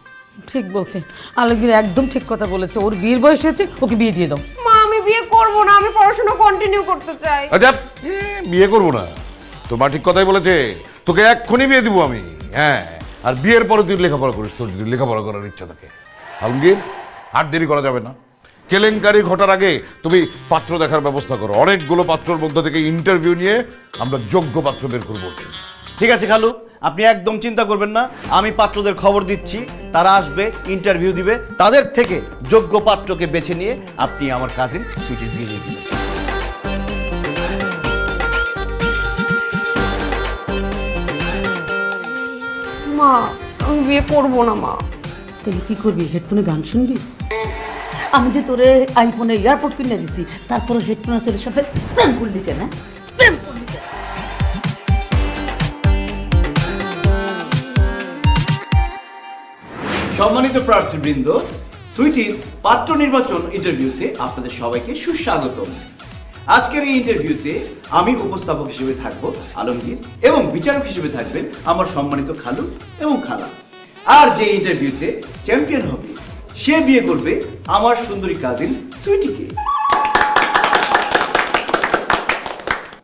ঠিক বলছে আলমগীর, একদম ঠিক কথা বলেছে। ওর বিয়ের বয়স হয়েছে, ওকে বিয়ে দিয়ে দাও। মা আমি বিয়ে করব না, আমি পড়াশোনা কন্টিনিউ করতে চাই। আচ্ছা, বিয়ে করবো না? তোমার ঠিক কথাই বলেছে, তোকে এক্ষুনি বিয়ে দিব আমি। হ্যাঁ, আর বিয়ের পরে তুই লেখাপড়া করিস, তোর যদি লেখাপড়া করার ইচ্ছা থাকে। আলমগীর, আর দেরি করা যাবে না। কেলেঙ্কারি ঘটার আগে তুমি পাত্র দেখার ব্যবস্থা করো। অনেকগুলো পাত্রের মধ্যে থেকে ইন্টারভিউ নিয়ে আমরা যোগ্য পাত্র বের করবো। ঠিক আছে খালু, আপনি একদম চিন্তা করবেন না, আমি পাত্রদের খবর দিচ্ছি, তারা আসবে, ইন্টারভিউ দিবে, তাদের থেকে যোগ্য পাত্রকে বেছে নিয়ে আপনি আমার কাজিন সুইটির বিয়ে দিয়ে দিবেন। মা আমি বিয়ে করব না মা। তাহলে কি করবি? হেডফোনে গান শুনবি? আমি যে তোরে আইফোনে এয়ারপোর্ট কিনে দিছি, তারপরে হেডফোনের ছেলের সাথে প্রেম করলি কেন? প্রেম করলি কেন? সম্মানিত প্রার্থীবৃন্দ, সুইটির পাত্র নির্বাচন ইন্টারভিউতে আপনাদের সবাইকে সুস্বাগতম। আজকের এই ইন্টারভিউতে আমি উপস্থাপক হিসেবে থাকব আলমগীর, এবং বিচারক হিসেবে থাকবেন আমার সম্মানিত খালু এবং খালা। আর যে ইন্টারভিউতে চ্যাম্পিয়ন হবে সে বিয়ে করবে আমার সুন্দরী কাজিন সুইটিকে।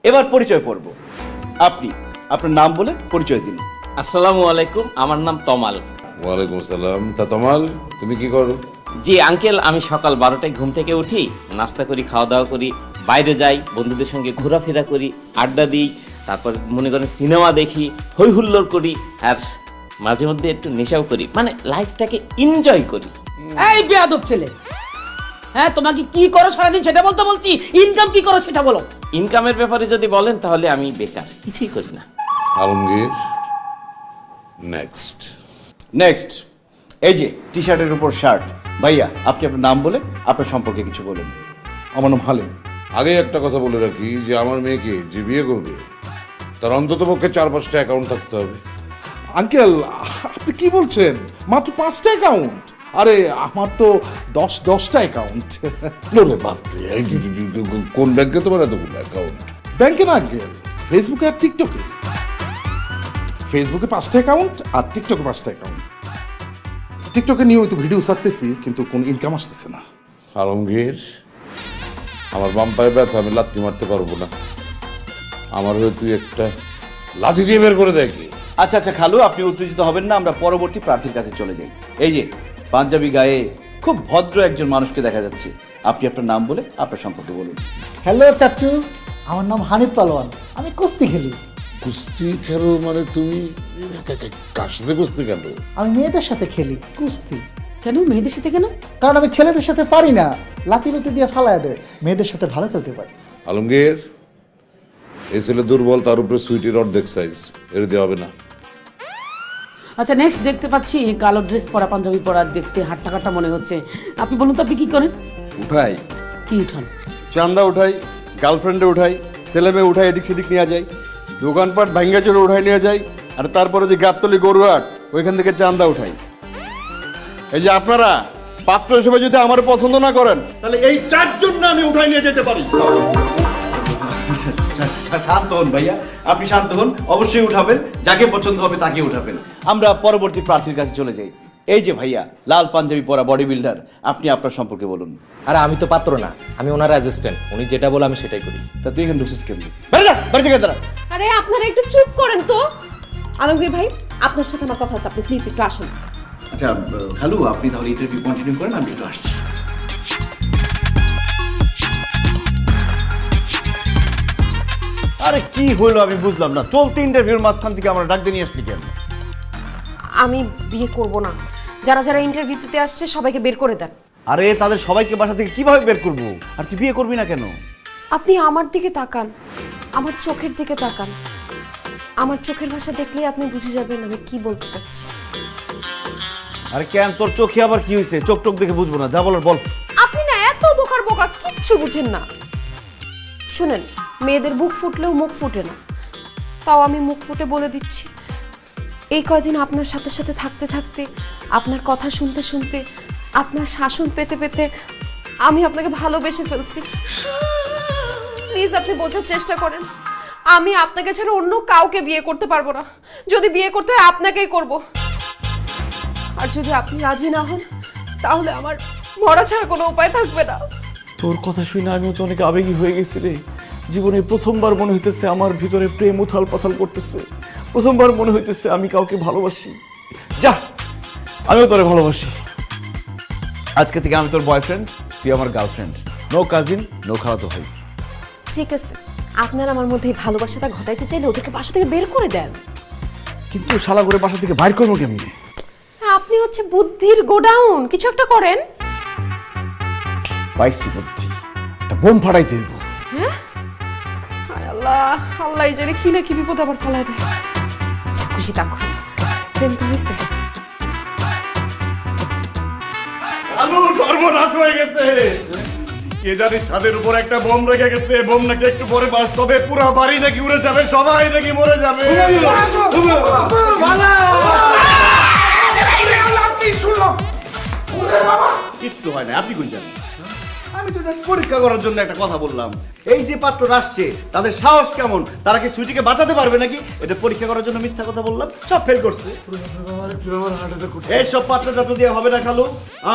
এবার পরিচয় পর্ব। আপনি আপনার নাম বলে পরিচয় দিন। আসসালামু আলাইকুম, আমার নাম তমাল। ওয়ালাইকুম আসসালাম। তা তমাল, তুমি কি করো? জি আঙ্কেল, আমি সকাল 12টায় ঘুম থেকে উঠি, নাস্তা করি, খাওয়া দাওয়া করি, বাইরে যাই, বন্ধুদের সঙ্গে ঘোরাফেরা করি, আড্ডা দিই, তারপর মনে করেন সিনেমা দেখি, হই হুল্লোড় করি, আর মাঝে মধ্যে একটু নেশাও করি, মানে লাইফটাকে এনজয় করি। এই বেয়াদব ছেলে, হ্যাঁ তোমাকে কি করো সারাদিন সেটা বলতে বলছি, ইনকাম কি করো সেটা বলো। ইনকামের ব্যাপারে যদি বলেন তাহলে আমি বেকার, কিছুই করি না। আলমগীর, নেক্সট। নেক্সট, এই যে টি শার্টের উপর শার্ট, ভাইয়া আপনি আপনার নাম বলে আপনার সম্পর্কে কিছু বলুন। আমার নাম হালিম। আগে একটা কথা বলে রাখি যে আমার মেয়েকে যে বিয়ে করবে তার অন্তত পক্ষে 4-5টা অ্যাকাউন্ট থাকতে হবে। আঙ্কেল, আপনি কি বলছেন? মাত্র 5টা অ্যাকাউন্ট? আরে আমার তো 10টা অ্যাকাউন্ট। ওরে বাপরে, কোন ব্যাংকে তোমার এতগুলো অ্যাকাউন্ট? ব্যাংকে না আঙ্কেল, ফেসবুকে আর টিকটকে। ফেসবুকে 5টা অ্যাকাউন্ট আর টিকটকে 5টা অ্যাকাউন্ট। টিকটকে নিয়মিত ভিডিও ছাড়তেছি কিন্তু কোন ইনকাম আসতেছে না। আলমগীর, আমার বাম পায়ে ব্যথা, আমি লাথি মারতে পারবো না। আমার হয়ে তুই একটা লাথি দিয়ে বের করে দেখি। আচ্ছা আচ্ছা খালু, আপনি উত্তেজিত হবেন না, আমরা পরবর্তী প্রার্থীর কাছে চলে যাই। এই যে পাঞ্জাবি গায়ে খুব ভদ্র একজন মানুষকে দেখা যাচ্ছে, আপনি আপনার নাম বলে আপনার সম্পর্কে বলুন। হ্যালো চাচু, আমার নাম হানিফ পালোয়ান, আমি কুস্তি খেলি। কুস্তি খেলো মানে তুমি কার সাথে কুস্তি খেলো? আমি মেয়েদের সাথে খেলি কুস্তি। কেন মেয়েদের সাথে কেন? কারণ আমি ছেলেদের সাথে পারি না, লাতি লুতি দিয়ে ফালায় দেয়, মেয়েদের সাথে ভালো খেলতে পারি। আলমগীর, এই ছেলে দুর্বল, তার উপরে সুইটির অর্ধেক সাইজ, এর দিয়ে হবে না। আচ্ছা নেক্সট দেখতে পাচ্ছি কালো ড্রেস পরা, পাঞ্জাবি পরা, দেখতে হাট্টা কাট্টা মনে হচ্ছে। আপনি বলুন তো আপনি কি করেন? উঠাই, কি উঠান? চান্দা উঠাই, গার্লফ্রেন্ডে উঠাই, ছেলে মেয়ে উঠাই, এদিক সেদিক নিয়ে যাই, দোকানপাট ভাঙ্গা চোরে উঠাই নিয়ে যাই, আর তারপরে যে গাবতলি গরুহাট ওইখান থেকে চান্দা উঠাই। এই যে আপনারা পাত্র হিসেবে যদি আমার পছন্দ না করেন, তাহলে এই 4 জন না আমি উঠাই নিয়ে যেতে পারি। শান্ত হন ভাইয়া, আপনি শান্ত হন, অবশ্যই উঠাবেন, যাকে পছন্দ হবে তাকে উঠাবেন। আমরা পরবর্তী প্রার্থীর কাছে চলে যাই। এই যে ভাইয়া, লাল পাঞ্জাবি পরা বডি বিল্ডার, আপনি আপনার সম্পর্কে বলুন। আরে আমি তো পাত্র না, আমি ওনার অ্যাসিস্ট্যান্ট, উনি যেটা বলে আমি সেটাই করি। তা তুই এখানে ঢুকছিস কেমনি? বাড়ি যা, বাড়ি থেকে দাঁড়া। আরে আপনারা একটু চুপ করেন তো। আলমগীর ভাই, আপনার সাথে আমার কথা আছে, আপনি প্লিজ একটু আসেন। আচ্ছা খালু, আপনি তাহলে ইন্টারভিউ কন্টিনিউ করেন, আমি একটু আসছি। আরে কি হলো আমি বুঝলাম না, চলতি ইন্টারভিউর মাঝখান থেকে আমরা ডাক দিয়ে নিয়ে আসলি কেন? আমি বিয়ে করব না, যারা যারা ইন্টারভিউ দিতে আসছে সবাইকে বের করে দেন। আরে তাদের সবাইকে বাসা থেকে কিভাবে বের করব? আর তুই বিয়ে করবি না কেন? আপনি আমার দিকে তাকান, আমার চোখের দিকে তাকান, আমার চোখের ভাষা দেখলেই আপনি বুঝে যাবেন আমি কি বলতে চাচ্ছি। আরে কেন, তোর চোখে আবার কি হয়েছে? চোখ টোক দেখে বুঝবো না, যা বলার বল। আপনি না এত বোকার বোকা, কিচ্ছু বুঝেন না। শুনেন, মেয়েদের বুক ফুটলেও মুখ ফুটে না, তাও আমি মুখ ফুটে বলে দিচ্ছি, এই কয়দিন আপনার সাথে সাথে থাকতে থাকতে, আপনার কথা শুনতে শুনতে, আপনার শাসন পেতে পেতে আমি আপনাকে ভালোবেসে ফেলছি। প্লিজ আপনি বোঝার চেষ্টা করেন, আমি আপনাকে ছাড়া অন্য কাউকে বিয়ে করতে পারবো না। যদি বিয়ে করতে হয় আপনাকেই করব, আর যদি আপনি রাজি না হন তাহলে আমার মরা ছাড়া কোনো উপায় থাকবে না। তোর কথা শুনে আমিও তো অনেক আবেগী হয়ে গেছি রে। জীবনে প্রথমবার মনে হইতেছে আমার ভিতরে প্রেম উথাল পাথাল করতেছে, প্রথমবার মনে হইতেছে আমি কাউকে ভালোবাসি। যা, আমিও তোরে ভালোবাসি। আজকে থেকে আমি তোর বয়ফ্রেন্ড, তুই আমার গার্লফ্রেন্ড। নো কাজিন, নো খালাতো ভাই। ঠিক আছে, আপনার আমার মধ্যে এই ভালোবাসাটা ঘটাইতে চাইলে ওদেরকে বাসা থেকে বের করে দেন। কিন্তু শালা করে বাসা থেকে বাইর করবো কেমনি? আপনি হচ্ছে বুদ্ধির গোডাউন, কিছু একটা করেন। পাইছি বুদ্ধি, একটা বোম ফাটাইতে দেবো। হ্যাঁ, আল্লাহ আল্লাহ জানে কি না কি বিপদ আবার ফলাই দেয়। যা খুশি তা করুন, প্রেম তো হয়েছে। আলু সর্বনাশ হয়ে গেছে। কে জানি ছাদের উপর একটা বোম রেখে গেছে, বোম নাকি একটু পরে বাস্তবে পুরো বাড়ি নাকি উড়ে যাবে, সবাই নাকি মরে যাবে। কিচ্ছু হয় না, আপনি কই জানেন? আমি তো পরীক্ষা করার জন্য একটা কথা বললাম। এই যে পাত্র আসছে তাদের সাহস কেমন, তারা কি সুইটিকে বাঁচাতে পারবে নাকি, এটা পরীক্ষা করার জন্য মিথ্যা কথা বললাম, সব ফেল করছে। এইসব পাত্র টাত্র দিয়ে হবে না খালু,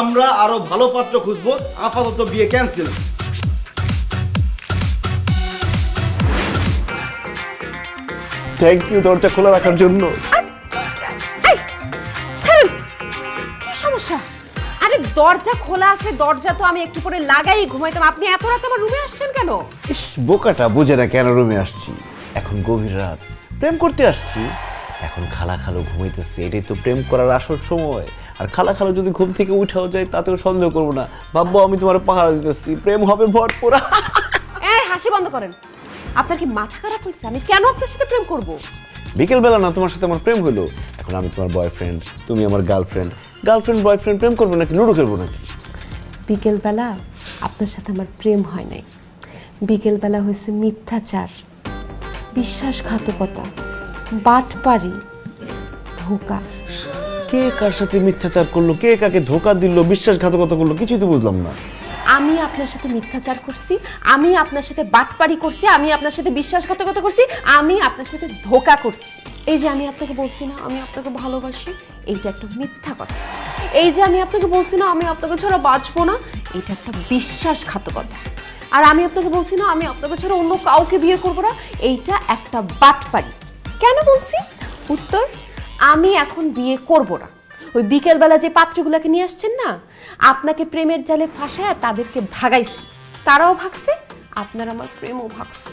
আমরা আরো ভালো পাত্র খুঁজবো। আপাতত বিয়ে ক্যান্সেল। থ্যাংক ইউ দরজা খোলা রাখার জন্য। কি সমস্যা? আরে দরজা খোলা আছে, দরজা তো আমি একটু পরে লাগাই ঘুমাইতাম, আপনি এত রাত আমার রুমে আসছেন কেন? ইস, বোকাটা বুঝে না কেন রুমে আসছি। এখন গভীর রাত, প্রেম করতে আসছি। এখন খালা খালো ঘুমাইতেছে, এটাই তো প্রেম করার আসল সময়। আর খালা খালো যদি ঘুম থেকে উঠাও যায় তাতেও সন্দেহ করবো না, ভাববো আমি তোমার পাহারা দিতেছি, প্রেম হবে ভরপুর। এই হাসি বন্ধ করেন, আপনার কি মাথা খারাপ হয়েছে? আমি কেন আপনার সাথে প্রেম করব? বিকেলবেলা না তোমার সাথে আমার প্রেম হলো, এখন আমি তোমার বয়ফ্রেন্ড, তুমি আমার গার্লফ্রেন্ড। গার্লফ্রেন্ড বয়ফ্রেন্ড প্রেম করবো নাকি লুডো খেলবো নাকি? বিকেলবেলা আপনার সাথে আমার প্রেম হয় নাই, বিকেলবেলা হয়েছে মিথ্যাচার, বিশ্বাসঘাতকতা, বাটপারি, ধোঁকা। কে কার সাথে মিথ্যাচার করলো, কে কাকে ধোকা দিল, বিশ্বাসঘাতকতা করলো, কিছুই তো বুঝলাম না। আমি আপনার সাথে মিথ্যাচার করছি, আমি আপনার সাথে বাটপাড়ি করছি, আমি আপনার সাথে বিশ্বাসঘাতকতা করছি, আমি আপনার সাথে ধোকা করছি। এই যে আমি আপনাকে বলছি না আমি আপনাকে ভালোবাসি, এইটা একটা মিথ্যা কথা। এই যে আমি আপনাকে বলছি না আমি আপনাকে ছাড়া বাঁচবো না, এটা একটা বিশ্বাসঘাতকতা। আর আমি আপনাকে বলছি না আমি আপনাকে ছাড়া অন্য কাউকে বিয়ে করবো না, এইটা একটা বাটপাড়ি। কেন বলছি? উত্তর, আমি এখন বিয়ে করব না। ওই বিকেলবেলা যে পাত্রগুলোকে নিয়ে আসছেন না, আপনাকে প্রেমের জালে ফাঁসায় তাদেরকে ভাগাইছি, তারাও ভাগছে, আপনার আমার প্রেমও ভাগছে।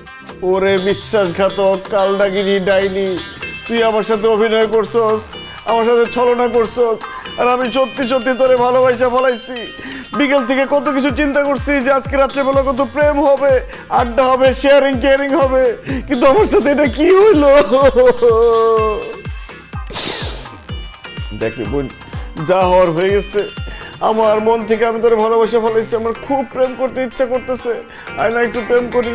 ওরে বিশ্বাসঘাতক, কালডাগিরি, ডাইনি, তুই আমার সাথে অভিনয় করছস, আমার সাথে ছলনা করছস, আর আমি সত্যি সত্যি তোরে ভালোবাসা ফলাইছি। বিকেল থেকে কত কিছু চিন্তা করছি যে আজকে রাত্রেবেলা কত প্রেম হবে, আড্ডা হবে, শেয়ারিং কেয়ারিং হবে, কিন্তু আমার সাথে এটা কি হইলো? দেখি বোন, যা হওয়ার হয়ে গেছে। আমার মন থেকে আমি তোরে ভালোবাসা ফলাইছি, আমার খুব প্রেম করতে ইচ্ছা করতেছে, আয় না একটু প্রেম করি।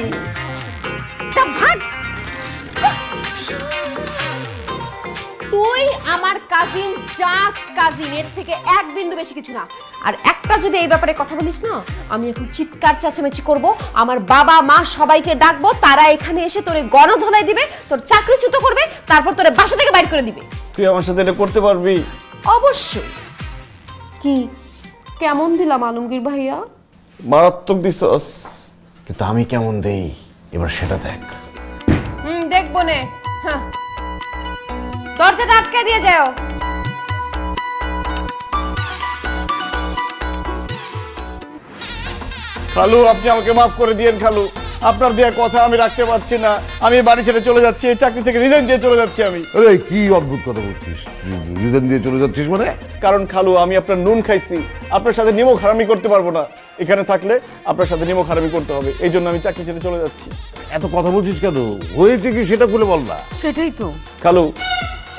তুই আমার কাজিন, জাস্ট কাজিন, এর থেকে এক বিন্দু বেশি কিছু না। আর একটা যদি এই ব্যাপারে কথা বলিস না, আমি এখন চিৎকার চেঁচামেচি করব, আমার বাবা মা সবাইকে ডাকবো, তারা এখানে এসে তোরে গণধোলাই দিবে, তোর চাকরিচ্যুত করবে, তারপর তোরে বাসা থেকে বাইর করে দিবে। তুই আমার সাথে এটা করতে পারবি? অবশ্যই। কি কেমন দিলাম আলমগীর ভাইয়া? মারাত্মক দিছস, কিন্তু আমি কেমন দেই এবার সেটা দেখ। দেখবো নে। হ্যাঁ, দরজাটা আটকে দিয়ে যাও। খালু, আপনি আমাকে মাফ করে দিয়েন খালু, আপনার দেয়া কথা আমি রাখতে পারছি না, আমি বাড়ি ছেড়ে চলে যাচ্ছি, এই চাকরি থেকে রিজাইন দিয়ে চলে যাচ্ছি আমি। আরে কি অদ্ভুত কথা বলছিস, রিজাইন দিয়ে চলে যাচ্ছিস মানে? কারণ খালু, আমি আপনার নুন খাইছি, আপনার সাথে নিমক হারামি করতে পারবো না, এখানে থাকলে আপনার সাথে নিমক হারামি করতে হবে, এই জন্য আমি চাকরি ছেড়ে চলে যাচ্ছি। এত কথা বলছিস কেন? হয়েছে কি সেটা খুলে বল না। সেটাই তো। খালু,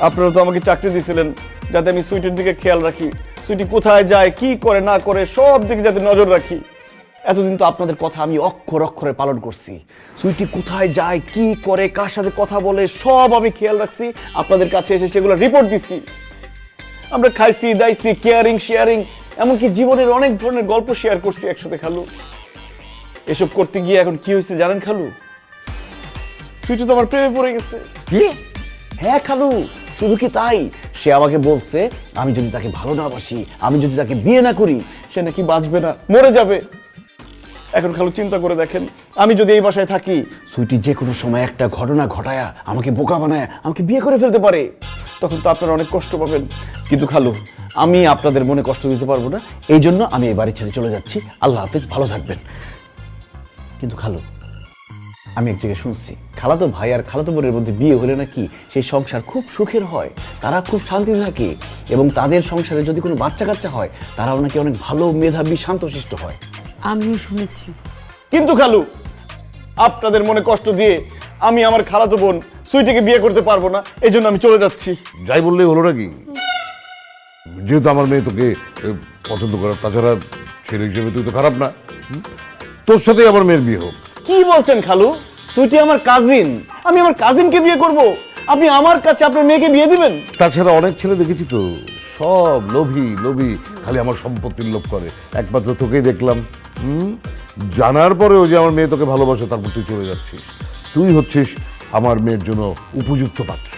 আপনারা তো আমাকে চাকরি দিয়েছিলেন যাতে আমি সুইটির দিকে খেয়াল রাখি, সুইটি কোথায় যায়, কি করে না করে, সব দিকে যাতে নজর রাখি। এতদিন তো আপনাদের কথা আমি অক্ষর অক্ষরে পালন করছি, সুইটি কোথায় যায়, কি করে, কার সাথে কথা বলে, সব আমি খেয়াল রাখছি, আপনাদের কাছে এসে সেগুলো রিপোর্ট দিচ্ছি। আমরা খাইছি, দাইছি, কেয়ারিং, শেয়ারিং, এমনকি জীবনের অনেক ধরনের গল্প শেয়ার করছি একসাথে। খালু, এসব করতে গিয়ে এখন কি হয়েছে জানেন খালু? সুইটি তো আমার প্রেমে পড়ে গেছে। কি? হ্যাঁ খালু, শুধু কি তাই, সে আমাকে বলছে আমি যদি তাকে ভালো না বাসি, আমি যদি তাকে বিয়ে না করি, সে নাকি বাঁচবে না, মরে যাবে। এখন খালু চিন্তা করে দেখেন, আমি যদি এই বাসায় থাকি, সুইটি যে কোনো সময় একটা ঘটনা ঘটায়া আমাকে বোকা বানায় আমাকে বিয়ে করে ফেলতে পারে, তখন তো আপনারা অনেক কষ্ট পাবেন। কিন্তু খালু, আমি আপনাদের মনে কষ্ট দিতে পারবো না, এই জন্য আমি এই বাড়ি ছেড়ে চলে যাচ্ছি। আল্লাহ হাফেজ, ভালো থাকবেন। কিন্তু খালু, আমি এক জায়গায় শুনছি খালাতো ভাই আর খালাতো বোনের মধ্যে বিয়ে হলে নাকি সেই সংসার খুব সুখের হয়, তারা খুব শান্তিতে থাকে, এবং তাদের সংসারে যদি কোনো বাচ্চা কাচ্চা হয় তারাও নাকি অনেক ভালো, মেধাবী, শান্তশিষ্ট হয়। আমিও শুনেছি। কিন্তু খালু, আপনাদের মনে কষ্ট দিয়ে আমি আমার খালাতো বোন সুইটিকে বিয়ে করতে পারবো না, এই জন্য আমি চলে যাচ্ছি। যাই বললেই হলো নাকি? যেহেতু আমার মেয়ে তোকে পছন্দ করে, তাছাড়া ছেলে হিসেবে তুই তো খারাপ না, তোর সাথেই আমার মেয়ের বিয়ে হোক। কি বলছেন খালু? সুইটি আমার কাজিন, আমি আমার কাজিনকে বিয়ে করব, আপনি আমার কাছে আপনার মেয়েকে বিয়ে দিবেন? তাছাড়া অনেক ছেলে দেখেছি তো, সব লোভী লোভী, খালি আমার সম্পত্তির লোভ করে। একমাত্র তোকেই দেখলাম, জানার পরেও যে আমার মেয়ে তোকে ভালোবাসে, তারপর তুই চলে যাচ্ছিস। তুই হচ্ছিস আমার মেয়ের জন্য উপযুক্ত পাত্র।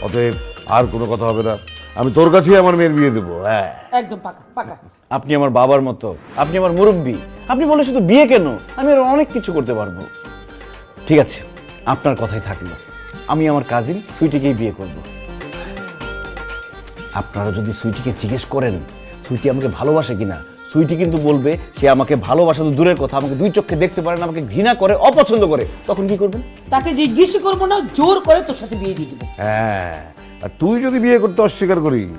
অতএব আর কোনো কথা হবে না, আমি তোর কাছেই আমার মেয়ের বিয়ে দেবো। হ্যাঁ, একদম পাকা পাকা। আপনি আমার বাবার মতো, আপনি আমার মুরব্বী, আপনি বলে শুধু বিয়ে কেন, আমি আরো অনেক কিছু করতে পারবো। ঠিক আছে, আপনার কথাই থাকলো, আমি আমার কাজিন সুইটিকেই বিয়ে করব। আপনারা যদি সুইটিকে জিজ্ঞেস করেন সুইটি আমাকে ভালোবাসে কিনা, সুইটি কিন্তু বলবে সে আমাকে ভালোবাসা তো দূরের কথা, আমাকে দুই চোখে দেখতে পারে না, আমাকে ঘৃণা করে, অপছন্দ করে। তখন কি করবেন? তাকে জিজ্ঞেস করবো না, জোর করে তোর সাথে বিয়ে দিয়ে দেবো। হ্যাঁ, আর তুই যদি বিয়ে করতে অস্বীকার করিস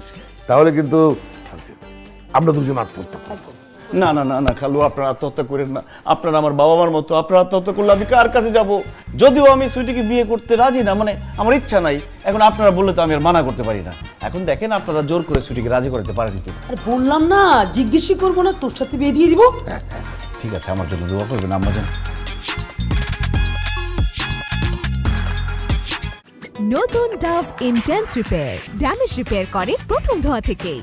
তাহলে কিন্তু আমরা দুজন আত্মহত্যা করব। না না না না খালু, আপনারা আত্মহত্যা করেন না, আপনারা আমার বাবা মার মতো, আপনারা আত্মহত্যা করলে আমি কার কাছে যাব? যদিও আমি সুইটিকে বিয়ে করতে রাজি না, মানে আমার ইচ্ছা নাই, এখন আপনারা বললে তো আমি আর মানা করতে পারি না। এখন দেখেন আপনারা জোর করে সুইটিকে রাজি করতে পারেন কি? আরে বললাম না, জিজ্ঞেসই করবো না, তোর সাথে বিয়ে দিয়ে দিব। ঠিক আছে, আমার জন্য দোয়া করবেন আম্মাজান। নতুন Dove intense repair damage repair করে প্রথম ধোয়া থেকেই।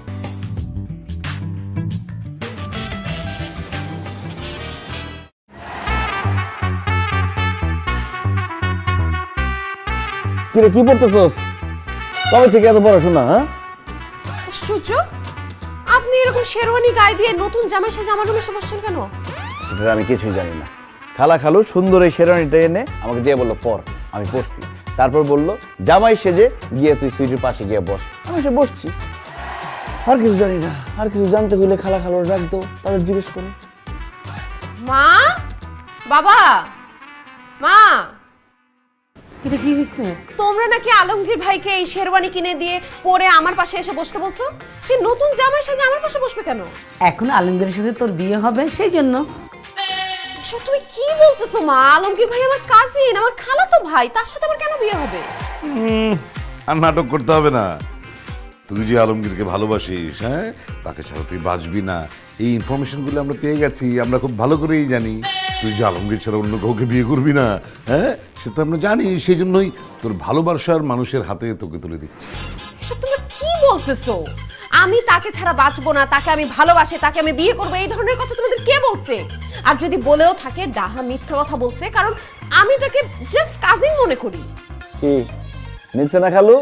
কিরে কি পড়তেছস? কবে থেকে এত পড়াশোনা? হ্যাঁ সূর্য, আপনি এরকম শেরওয়ানি গায়ে দিয়ে নতুন জামা সেজে আমার রুমে এসে বসছেন কেন? সেটা আমি কিছুই জানি না। খালু সুন্দর এই শেরওয়ানিটা এনে আমাকে দিয়ে বললো পর, আমি পড়ছি। তারপর বললো জামাই সেজে গিয়ে তুই সুইটির পাশে গিয়ে বস, আমি এসে বসছি। আর কিছু জানি না। আর কিছু জানতে হলে খালুর ডাক দাও, তাদের জিজ্ঞেস করো। মা, বাবা, মা, এটা কি হয়েছে? তোমরা নাকি আলমগীর ভাইকে এই শেরওয়ানি কিনে দিয়ে পরে আমার পাশে এসে বসতে বলছো? সে নতুন জামাই সেজে আমার পাশে বসবে কেন? এখন আলমগীরের সাথে তোর বিয়ে হবে সেই জন্য। এসব তুমি কি বলতেছো মা? আলমগীর ভাই আমার কাজিন, আমার খালাতো ভাই, তার সাথে আমার কেন বিয়ে হবে? আর নাটক করতে হবে না। তুই যে আলমগীরকে ভালোবাসিস, হ্যাঁ, তাকে ছাড়া তুই বাঁচবি না। এই ইনফরমেশনগুলো আমরা পেয়ে গেছি, আমরা খুব ভালো করেই জানি। তুই যে আলমগীর ছাড়া অন্য কাউকে বিয়ে করবি না, হ্যাঁ, সেটা আমরা জানি। সেই জন্যই তোর ভালোবাসার মানুষের হাতে তোকে তুলে দিচ্ছি। এসব তোমরা কি বলতেছো? আমি তাকে ছাড়া বাঁচবো না, তাকে আমি ভালোবাসি, তাকে আমি বিয়ে করবো, এই ধরনের কথা তোমাদের কে বলছে? আর যদি বলেও থাকে ডাহা মিথ্যা কথা বলছে, কারণ আমি তাকে জাস্ট কাজিন মনে করি। কি নিচ্ছে না খালু?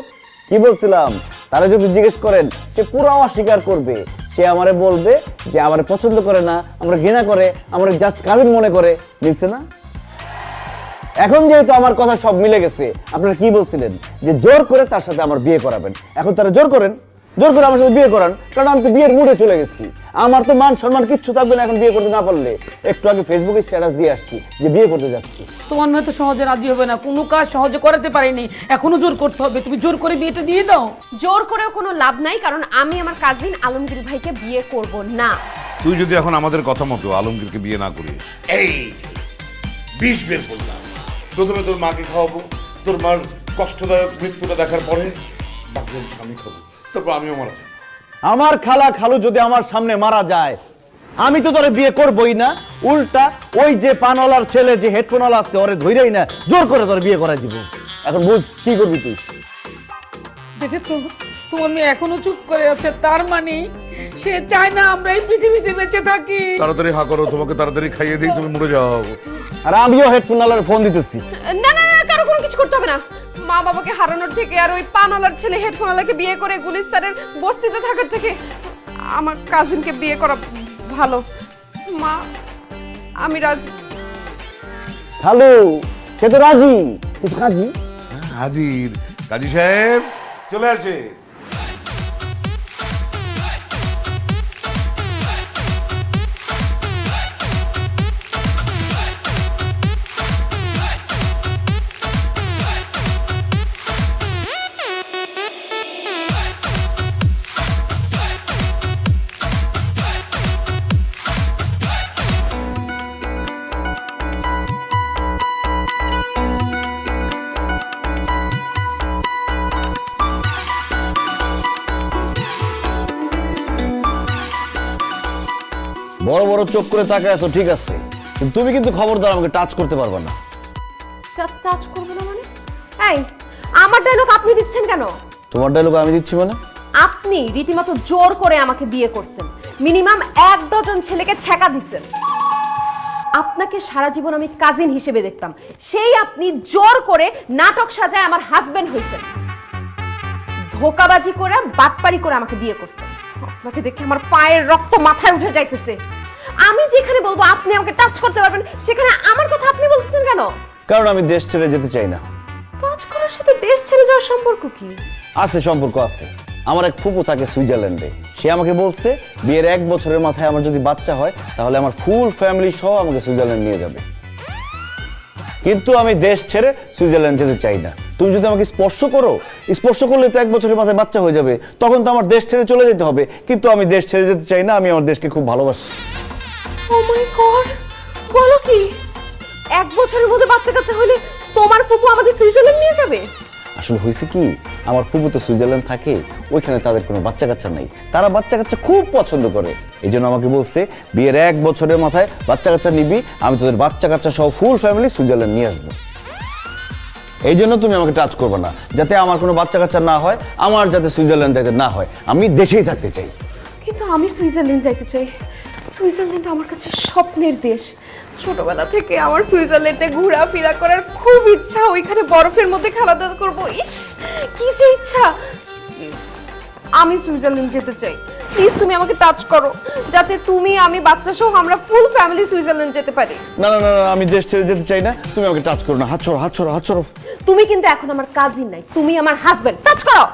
কি বলছিলাম? তারা যদি জিজ্ঞেস করেন সে পুরো অস্বীকার করবে। সে আমারে বলবে যে আমারে পছন্দ করে না, আমরা ঘৃণা করে, আমরা জাস্ট কাজিন মনে করে। নিচ্ছে না? এখন যেহেতু আমার কথা সব মিলে গেছে, আপনারা কি বলছিলেন যে জোর করে তার সাথে আমার বিয়ে করাবেন। এখন তারা জোর করে আমার সাথে বিয়ে করান, কারণ আমি তো বিয়ের মুডে চলে গেছি। আমার তো মান সম্মান কিচ্ছু থাকবে না এখন বিয়ে করতে না পারলে। একটু আগে ফেসবুকে স্ট্যাটাস দিয়ে আসছি যে বিয়ে করতে যাচ্ছি। তোমার মেয়ে তো সহজে রাজি হবে না, কোনো কাজ সহজে করাতে পারেনি, এখনো জোর করতে হবে। তুমি জোর করে বিয়েটা দিয়ে দাও। জোর করেও কোনো লাভ নাই, কারণ আমি আমার কাজিন আলমগীর ভাইকে বিয়ে করব না। তুই যদি এখন আমাদের কথা মতো আলমগীরকে বিয়ে না করিস, এই বিষ বের করলাম। প্রথমে তোর মাকে খাওয়াবো, তোর মার কষ্টদায়ক মৃত্যুটা দেখার পরে বাকি আমি খাবো, তারপর আমিও মারা যাবো। আমার খালু যদি আমার সামনে মারা যায়, আমি তো তোরে বিয়ে করবই না। উল্টা ওই যে পানওয়ালার ছেলে, যে হেডফোনওয়ালা আছে, ওরে ধইরাই না জোর করে তোরে বিয়ে করাই দিব। এখন বুঝ কি করবি তুই। দেখেছো, তোমার মেয়ে এখনো চুপ করে আছে, তার মানে সে চায় না আমরা এই পৃথিবীতে বেঁচে থাকি। তাড়াতাড়ি হা করো, তোমাকে তাড়াতাড়ি খাইয়ে দিই, তুমি মরে যাও। আর আমিও হেডফোনওয়ালার ফোন দিতেছি। না না না, কারো কোনো কিছু করতে হবে না। মা বাবাকে হারানোর থেকে আর ওই পানওয়ালার ছেলে হেডফোনওয়ালাকে বিয়ে করে গুলিস্তানের বস্তিতে থাকার থেকে আমার কাজিনকে বিয়ে করা ভালো। মা, আমি রাজি। খালু সে তো রাজি, কিন্তু কাজী হাজির। কাজী সাহেব চলে আসে। বড় বড় চোখ করে তাকায় আছো, ঠিক আছে, কিন্তু তুমি কিন্তু খবরদার আমাকে টাচ করতে পারবে না। টাচ করব না মানে? এই, আমার ডায়লগ আপনি দিচ্ছেন কেন? তোমার ডায়লগ আমি দিচ্ছি মানে? আপনি রীতিমতো জোর করে আমাকে বিয়ে করছেন, মিনিমাম 1 ডজন ছেলেকে ছ্যাঁকা দিচ্ছেন। আপনাকে সারা জীবন আমি কাজিন হিসেবে দেখতাম, সেই আপনি জোর করে নাটক সাজায় আমার হাজবেন্ড হয়েছেন। ধোকাবাজি করে, বাটপারি করে আমাকে বিয়ে করছেন। আপনাকে দেখে আমার পায়ের রক্ত মাথায় উঠে যাইতেছে। আমি যেখানে বলবো আপনি আমাকে টাচ করতে পারবেন, সেখানে আমার কথা আপনি বলতেছেন কেন? কারণ আমি দেশ ছেড়ে যেতে চাই না। টাচ করার সাথে দেশ ছেড়ে যাওয়ার সম্পর্ক কি? আছে, সম্পর্ক আছে। আমার এক ফুপু থাকে সুইজারল্যান্ডে। সে আমাকে বলছে বিয়ের 1 বছরের মাথায় আমার যদি বাচ্চা হয়, তাহলে আমার ফুল ফ্যামিলি সহ আমাকে সুইজারল্যান্ড নিয়ে যাবে। কিন্তু আমি দেশ ছেড়ে সুইজারল্যান্ড যেতে চাই না। তুমি যদি আমাকে স্পর্শ করো, স্পর্শ করলে তো 1 বছরের মাথায় বাচ্চা হয়ে যাবে, তখন তো আমার দেশ ছেড়ে চলে যেতে হবে। কিন্তু আমি দেশ ছেড়ে যেতে চাই না, আমি আমার দেশকে খুব ভালোবাসি। ও মাই গড, বলো কি? 1 বছরের মধ্যে বাচ্চা কাচ্চা হলে তোমার ফুপু আমাদের সুইজারল্যান্ড নিয়ে যাবে? আসলে হয়েছে কি, আমার ফুপু তো সুইজারল্যান্ড থাকে, ওইখানে তাদের কোনো বাচ্চা কাচ্চা নাই। তারা বাচ্চা কাচ্চা খুব পছন্দ করে, এই জন্য আমাকে বলছে বিয়ের 1 বছরের মাথায় বাচ্চা কাচ্চা নিবি, আমি তোদের বাচ্চা কাচ্চা সহ ফুল ফ্যামিলি সুইজারল্যান্ড নিয়ে আসবো। এই জন্য তুমি আমাকে টাচ করবে না, যাতে আমার কোনো বাচ্চা কাচ্চা না হয়, আমার যাতে সুইজারল্যান্ড যাইতে না হয়। আমি দেশেই থাকতে চাই। কিন্তু আমি সুইজারল্যান্ড যাইতে চাই। সুইজারল্যান্ড আমার কাছে স্বপ্নের দেশ। ছোটবেলা থেকে আমার সুইজারল্যান্ডে ঘোরাফেরা করার খুব ইচ্ছা, ওইখানে বরফের মধ্যে খেলাধুলা করবো, ইস কি যে ইচ্ছা। আমি সুইজারল্যান্ড যেতে চাই। প্লিজ তুমি আমাকে টাচ করো, যাতে তুমি, আমি, বাচ্চা সহ আমরা ফুল ফ্যামিলি সুইজারল্যান্ড যেতে পারি। না না না, আমি দেশ ছেড়ে যেতে চাই না। তুমি আমাকে টাচ করো না। হাত ছড়ো, হাত ছড়ো, হাত ছড়ো। তুমি কিন্তু এখন আমার কাজিন নাই, তুমি আমার হাজবেন্ড। টাচ করো।